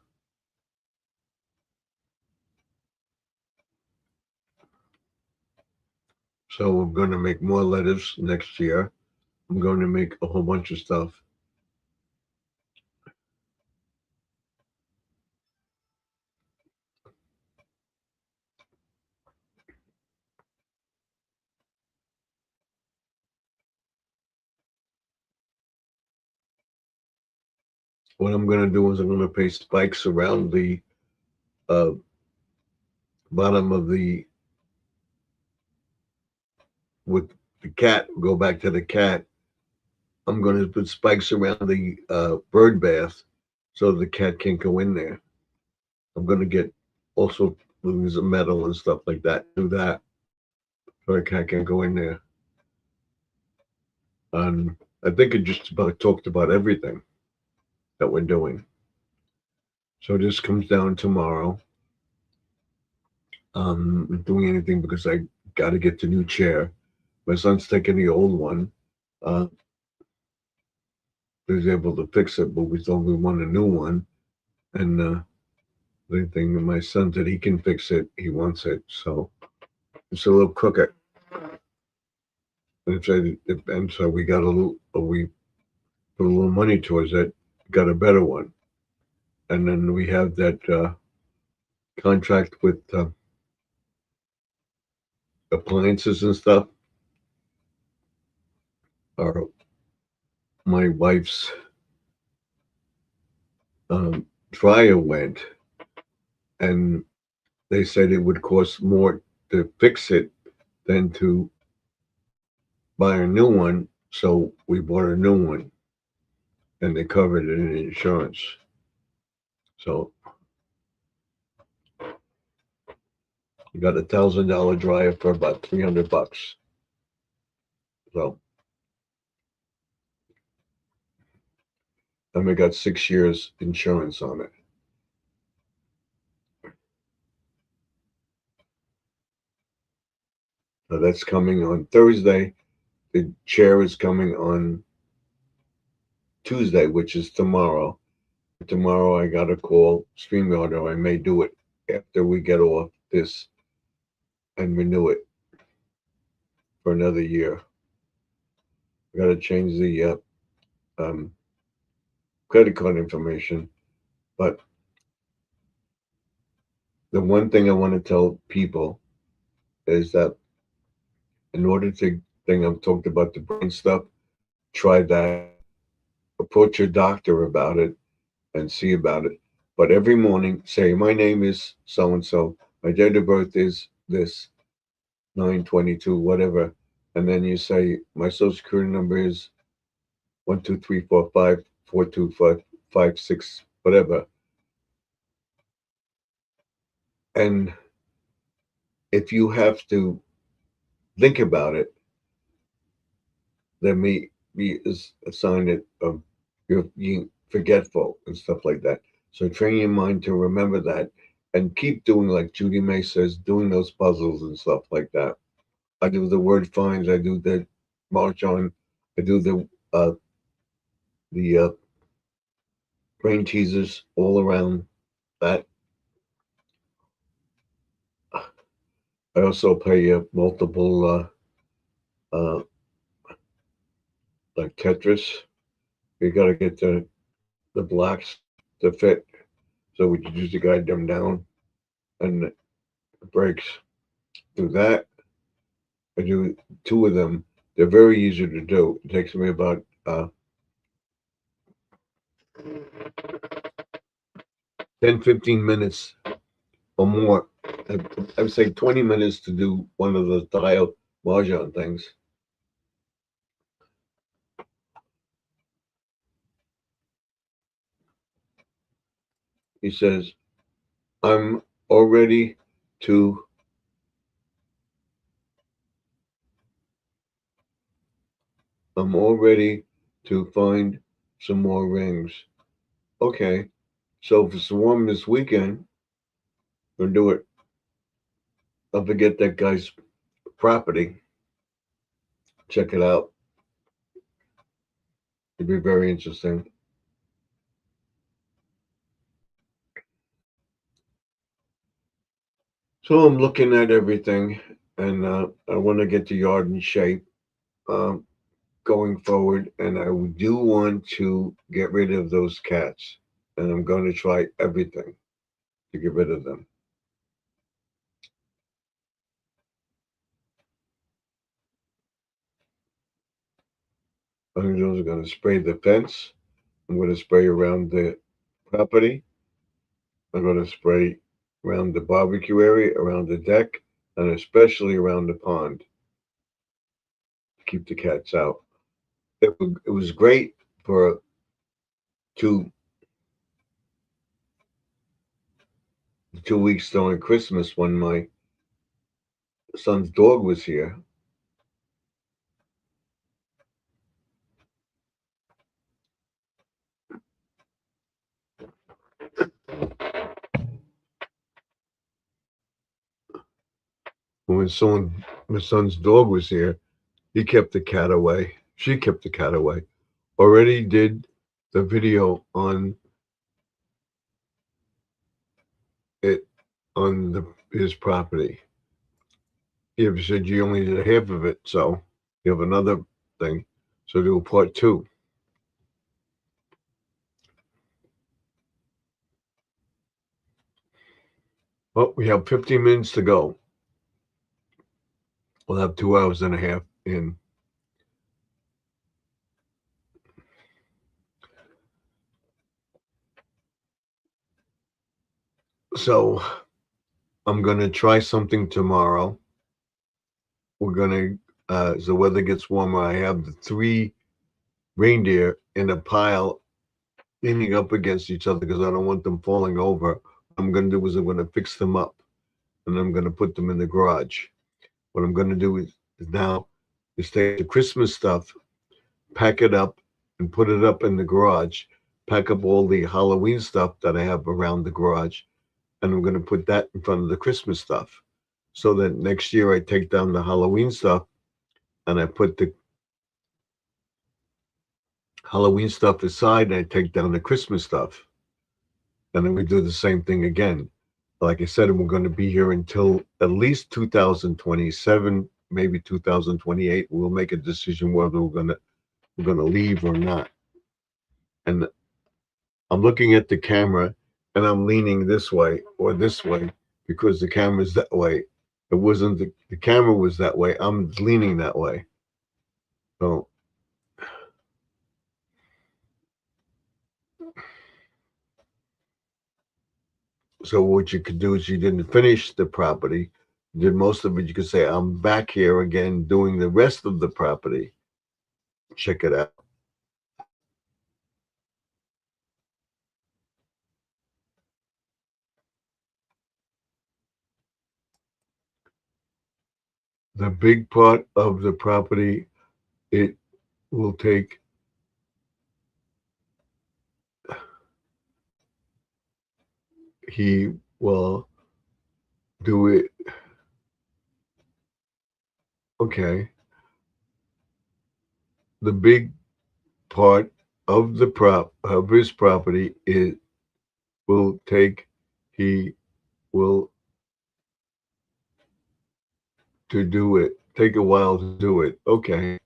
Speaker 1: So I'm going to make more lettuce next year. I'm going to make a whole bunch of stuff. what I'm going to do is I'm going to paste spikes around the uh, bottom of the with the cat. Go back to the cat. I'm going to put spikes around the bird bath so the cat can't go in there. I'm going to get also things of metal and stuff like that. Do that so the cat can go in there. And I think it just about talked about everything that we're doing. So this comes down tomorrow. Doing anything because I got to get the new chair. My son's taking the old one. Uh, he was able to fix it, but we thought we want a new one. And the thing, my son said he can fix it. He wants it, so it's a little crooked. And so we got a little, we put a little money towards it. Got a better one, and then we have that contract with appliances and stuff. Our my wife's dryer went, and they said it would cost more to fix it than to buy a new one. So we bought a new one, and they covered it in insurance. So you got $1,000 dryer for about $300. So and we got 6 years insurance on it. Now that's coming on Thursday. The chair is coming on Tuesday, which is tomorrow. Tomorrow I got a call StreamYard, or I may do it after we get off this and renew it for another year. I got to change the um, credit card information. But the one thing I want to tell people is that in order to thing I've talked about the brain stuff, try that. Approach your doctor about it and see about it. But every morning, say, my name is so and so, my date of birth is this, 9/22, whatever. And then you say, my social security number is 1 2 3 4 5 4 2 5 5 6, whatever. And if you have to think about it, there may be a sign that you're being forgetful and stuff like that. So train your mind to remember that and keep doing, like Judy May says, doing those puzzles and stuff like that. I do the word finds. I do the mahjong. I do the brain teasers all around that. I also play multiple like Tetris. You got to get the blocks to fit, so we can usually guide them down and the breaks. Do that. I do two of them. They're very easy to do. It takes me about 10, 15 minutes or more. I would say 20 minutes to do one of the dial mahjong things. He says, I'm already to I'm all ready to find some more rings. Okay. So if it's warm this weekend, we'll do it. Don't forget that guy's property. Check it out. It'd be very interesting. So I'm looking at everything, and I want to get the yard in shape um, going forward. And I do want to get rid of those cats, and I'm going to try everything to get rid of them. I'm going to spray the fence. I'm going to spray around the property. I'm going to spray around the barbecue area, around the deck, and especially around the pond to keep the cats out. It was great for two 2 weeks during Christmas when my son's dog was here. When my son's dog was here, he kept the cat away. She kept the cat away. Already did the video on it on his property. You said you only did half of it, so you have another thing. So do a part 2. Well, we have 15 minutes to go. We'll have 2 hours and a half in. So I'm going to try something tomorrow. We're going to, as the weather gets warmer, I have the 3 reindeer in a pile leaning up against each other because I don't want them falling over. What I'm going to do is I'm going to fix them up and I'm going to put them in the garage. What I'm going to do is now is take the Christmas stuff, pack it up, and put it up in the garage. Pack up all the Halloween stuff that I have around the garage, and I'm going to put that in front of the Christmas stuff. So that next year I take down the Halloween stuff and I put the Halloween stuff aside and I take down the Christmas stuff. And then we do the same thing again. Like I said, we're going to be here until at least 2027, maybe 2028. We'll make a decision whether we're going to leave or not. And I'm looking at the camera and I'm leaning this way or this way because the camera's that way. It wasn't the camera was that way. I'm leaning that way. So what you could do is you didn't finish the property, you did most of it. You could say, I'm back here again doing the rest of the property. Check it out. The big part of the property, it will take he will do it. Okay. The big part of the of his property it will take he will to do it. Take a while to do it. Okay.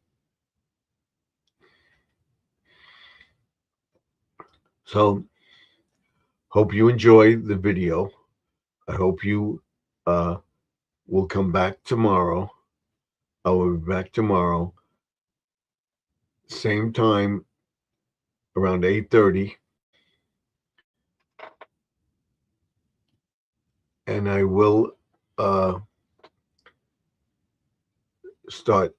Speaker 1: So hope you enjoy the video. I hope you will come back tomorrow. I will be back tomorrow. Same time around 8:30. And I will start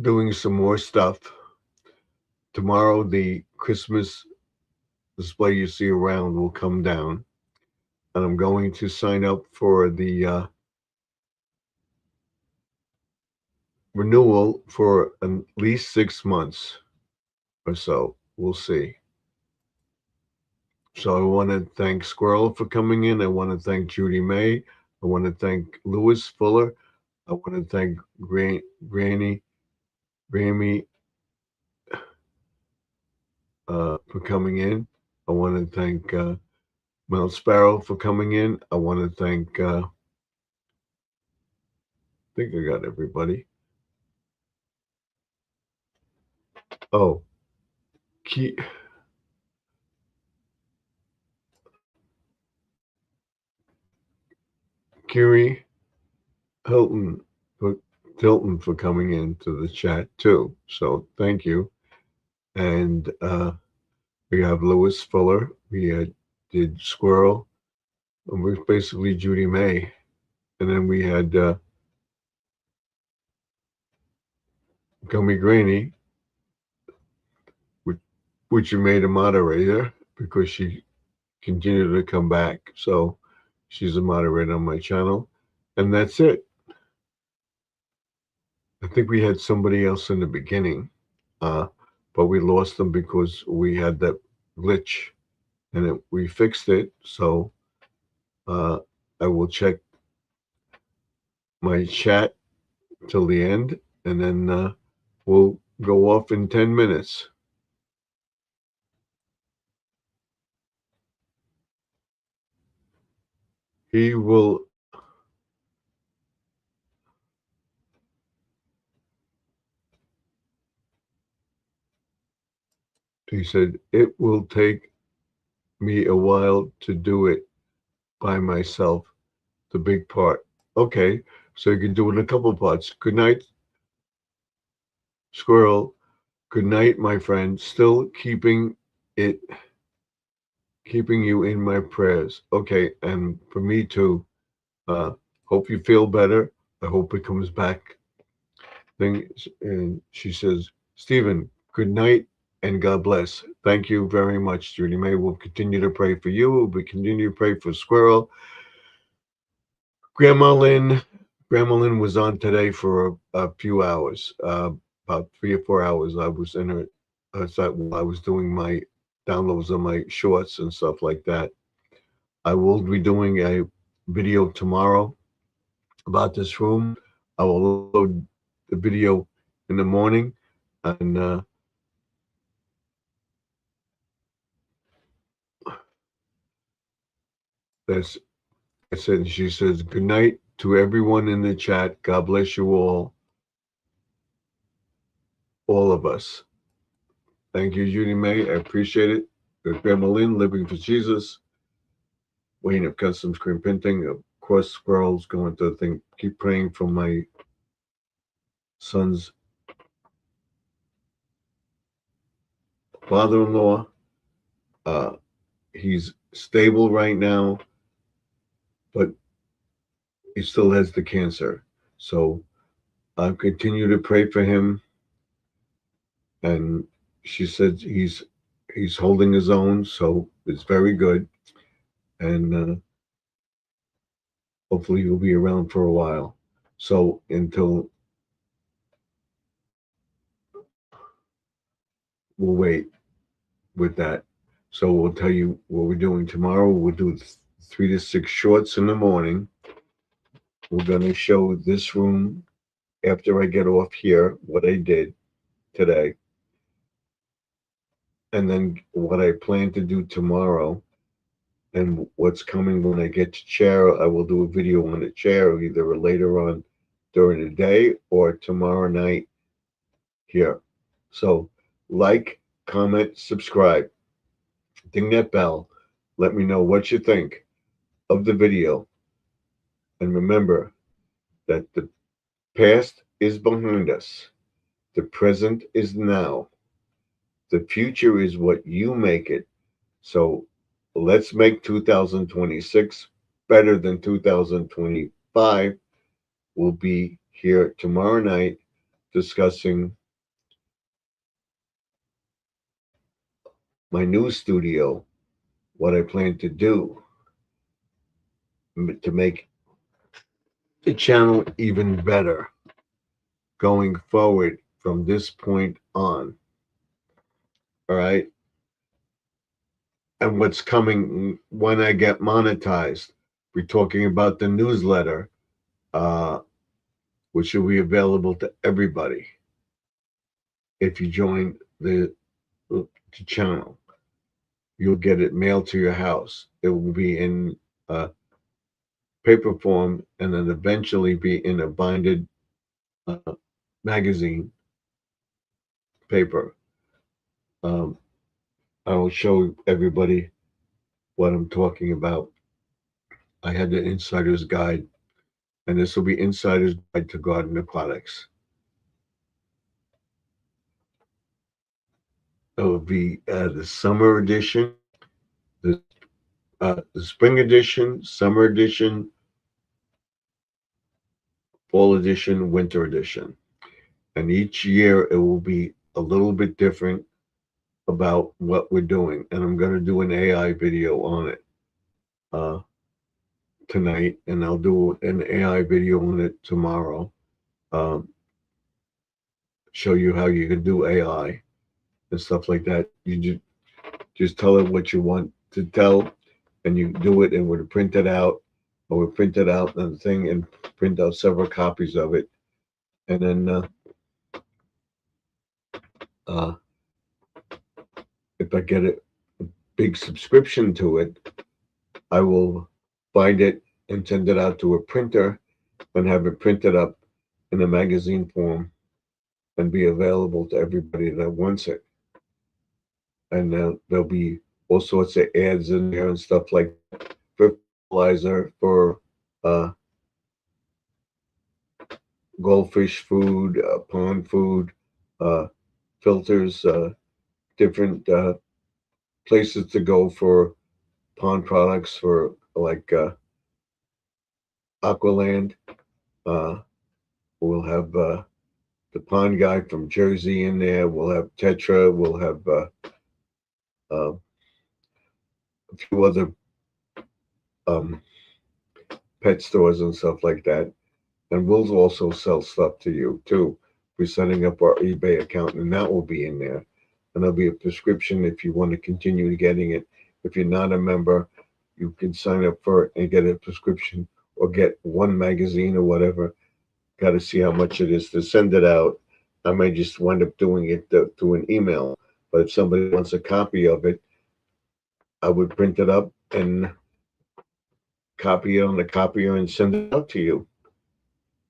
Speaker 1: doing some more stuff. Tomorrow the Christmas display you see around will come down. And I'm going to sign up for the renewal for at least 6 months or so. We'll see. So I want to thank Squirrel for coming in. I want to thank Judy May. I want to thank Lewis Fuller. I want to thank Grammy for coming in. I want to thank Mel Sparrow for coming in. I want to thank, I think I got everybody. Oh, Kiri Hilton for coming into the chat too. So thank you. And We have Lewis Fuller. Did Squirrel. And we're basically Judy May. And then we had Gummy Granny, which, which you made a moderator because she continued to come back. So she's a moderator on my channel. And that's it. I think we had somebody else in the beginning, but we lost them because we had that glitch and we fixed it. So I will check my chat till the end, and then we'll go off in 10 minutes. He will. He said, it will take me a while to do it by myself, the big part. Okay, so you can do it in a couple parts. Good night, Squirrel. Good night, my friend. Still keeping you in my prayers. Okay, and for me too. Hope you feel better. I hope it comes back. And she says, Stephen, good night and God bless. Thank you very much, Judy May. We'll continue to pray for you. We'll continue to pray for Squirrel. Grandma Lynn was on today for a few hours, about 3 or 4 hours. I was in her. While I was doing my downloads of my shorts and stuff like that. I will be doing a video tomorrow about this room. I will upload the video in the morning, and that's it. She says, good night to everyone in the chat. God bless you all of us. Thank you, Judy May. I appreciate it. Grandma Lynn, Living for Jesus. Wayne of Custom Screen Printing. Of course, Squirrel's going to think. Keep praying for my son's father-in-law. He's stable right now, but he still has the cancer. So I'll continue to pray for him. And she said he's holding his own, so it's very good. And hopefully he'll be around for a while. So until we'll wait with that. So we'll tell you what we're doing tomorrow. We'll do 3 to 6 shorts in the morning. We're going to show this room after I get off here, what I did today. And then what I plan to do tomorrow and what's coming when I get to chair. I will do a video on the chair either later on during the day or tomorrow night here. So like, comment, subscribe, ding that bell. Let me know what you think of the video. And remember that the past is behind us. The present is now. The future is what you make it. So let's make 2026 better than 2025. We'll be here tomorrow night discussing my new studio, what I plan to do to make the channel even better going forward from this point on. All right. And what's coming when I get monetized. We're talking about the newsletter, which will be available to everybody if you join the channel. You'll get it mailed to your house. It will be in paper form and then eventually be in a binded magazine paper. I will show everybody what I'm talking about. I had the Insider's Guide, and this will be Insider's Guide to Garden Aquatics. It will be the summer edition, the the spring edition, summer edition, fall edition, winter edition, and each year it will be a little bit different about what we're doing. And I'm going to do an AI video on it uh, tonight, and I'll do an AI video on it tomorrow. Um, Show you how you can do AI and stuff like that. You just tell it what you want to tell, and you do it, and we'll print it out, or we print it out and the thing, and print out several copies of it, and then uh, if I get a big subscription to it, I will bind it and send it out to a printer and have it printed up in a magazine form and be available to everybody that wants it. And there'll be all sorts of ads in there and stuff like that for fertilizer, for uh, goldfish food, pond food, uh, filters, different places to go for pond products for like Aqualand. Uh, we'll have the pond guy from Jersey in there. We'll have Tetra. We'll have uh, a few other um, pet stores and stuff like that. And we'll also sell stuff to you too. We're setting up our eBay account, and that will be in there. And there'll be a prescription if you want to continue getting it. If you're not a member, you can sign up for it and get a prescription or get one magazine or whatever. Got to see how much it is to send it out. I may just wind up doing it through an email. But if somebody wants a copy of it, I would print it up and copy it on the copier and send it out to you.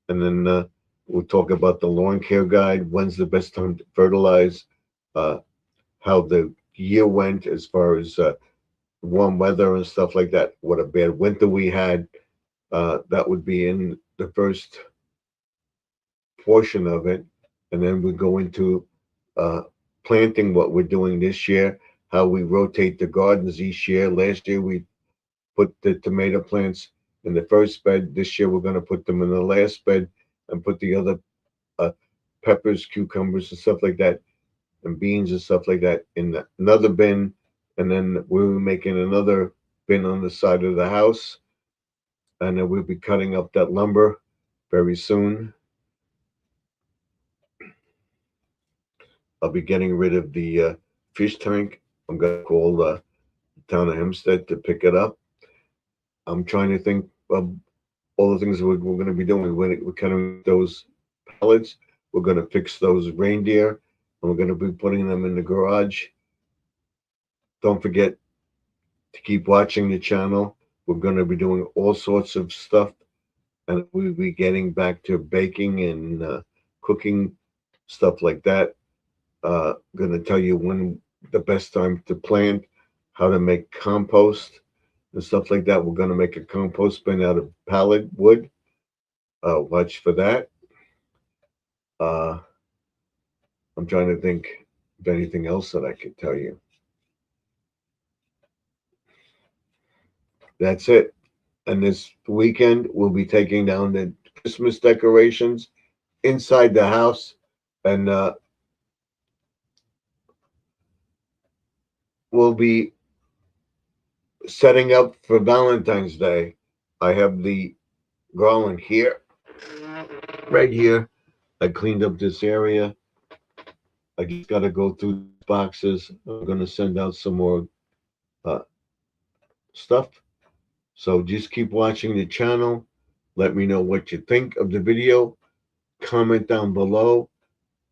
Speaker 1: And then we'll talk about the lawn care guide, when's the best time to fertilize, uh, how the year went as far as warm weather and stuff like that, what a bad winter we had. That would be in the first portion of it. And then we go into uh, planting, what we're doing this year, how we rotate the gardens each year. Last year we put the tomato plants in the first bed. This year we're going to put them in the last bed and put the other uh, peppers, cucumbers, and stuff like that, and beans and stuff like that in another bin. And then we're making another bin on the side of the house. And then we'll be cutting up that lumber very soon. I'll be getting rid of the fish tank. I'm going to call the town of Hempstead to pick it up. I'm trying to think of all the things we're going to be doing. We're cutting those pallets. We're going to fix those reindeer, and we're going to be putting them in the garage. Don't forget to keep watching the channel. We're going to be doing all sorts of stuff, and we'll be getting back to baking and cooking, stuff like that. Going to tell you when the best time to plant, how to make compost and stuff like that. We're going to make a compost bin out of pallet wood. Watch for that. I'm trying to think of anything else that I could tell you. That's it. And this weekend, we'll be taking down the Christmas decorations inside the house, and we'll be setting up for Valentine's Day. I have the garland here, right here. I cleaned up this area. I just got to go through boxes. I'm going to send out some more uh, stuff. So just keep watching the channel. Let me know what you think of the video. Comment down below.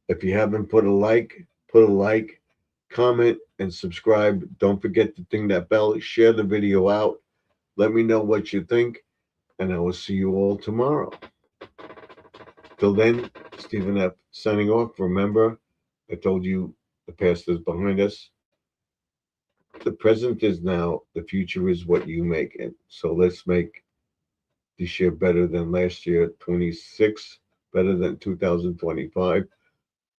Speaker 1: If you haven't put a like, put a like, comment, and subscribe. Don't forget to ding that bell. Share the video out. Let me know what you think, and I will see you all tomorrow. Till then, Stephen F. signing off. Remember, I told you the past is behind us. The present is now. The future is what you make it. So let's make this year better than last year, 26, better than 2025.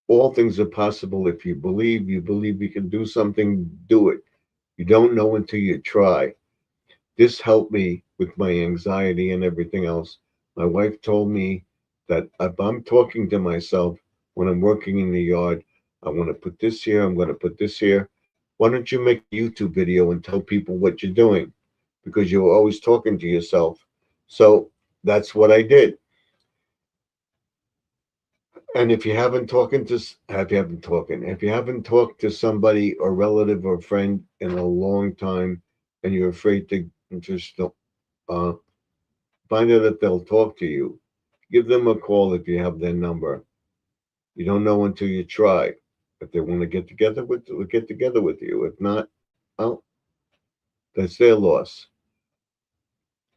Speaker 1: all things are possible. If you believe you can do something, do it. You don't know until you try. This helped me with my anxiety and everything else. My wife told me that if I'm talking to myself when I'm working in the yard, I want to put this here, I'm going to put this here. Why don't you make a YouTube video and tell people what you're doing? Because you're always talking to yourself. So that's what I did. And if you haven't talking to if you haven't talked to somebody or relative or friend in a long time, and you're afraid to just uh, find out if they'll talk to you, give them a call if you have their number. You don't know until you try. If they want to get together with you. If not, well, that's their loss.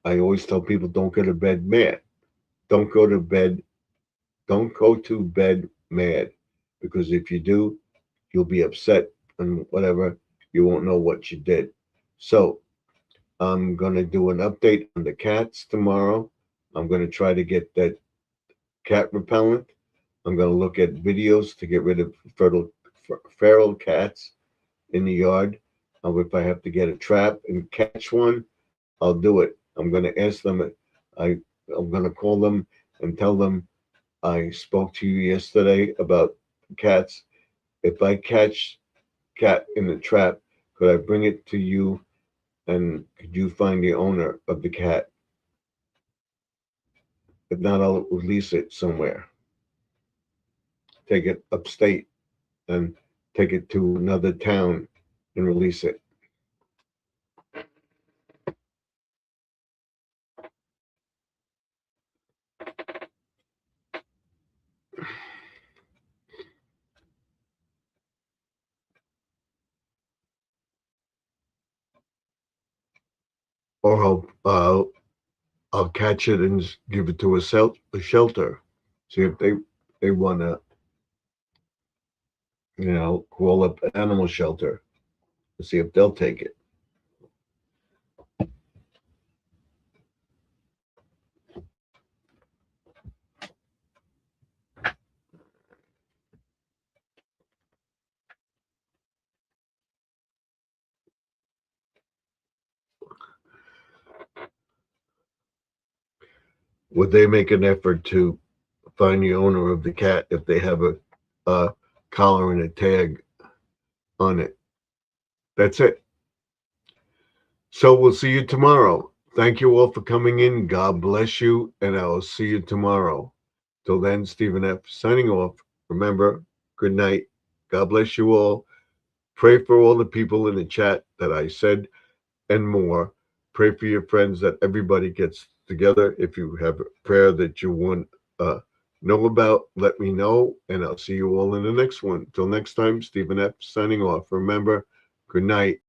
Speaker 1: I always tell people don't go to bed mad. Don't go to bed. Don't go to bed mad, because if you do, you'll be upset and whatever. You won't know what you did. So I'm gonna do an update on the cats tomorrow. I'm gonna try to get that cat repellent. I'm going to look at videos to get rid of feral cats in the yard. If I have to get a trap and catch one, I'll do it. I'm going to ask them. I I'm going to call them and tell them I spoke to you yesterday about cats. If I catch cat in the trap, could I bring it to you and could you find the owner of the cat? If not, I'll release it somewhere. Take it upstate and take it to another town and release it. Or I'll catch it and give it to a shelter. See if they want to, call up an animal shelter and see if they'll take it. Would they make an effort to find the owner of the cat if they have a collar and a tag on it? That's it. So we'll see you tomorrow. Thank you all for coming in. God bless you, and I will see you tomorrow. Till then, Stephen F. signing off. Remember, good night. God bless you all. Pray for all the people in the chat that I said and more. Pray for your friends that everybody gets together. If you have a prayer that you want know about, let me know, and I'll see you all in the next one. Till next time, Stephen F. signing off. Remember, good night.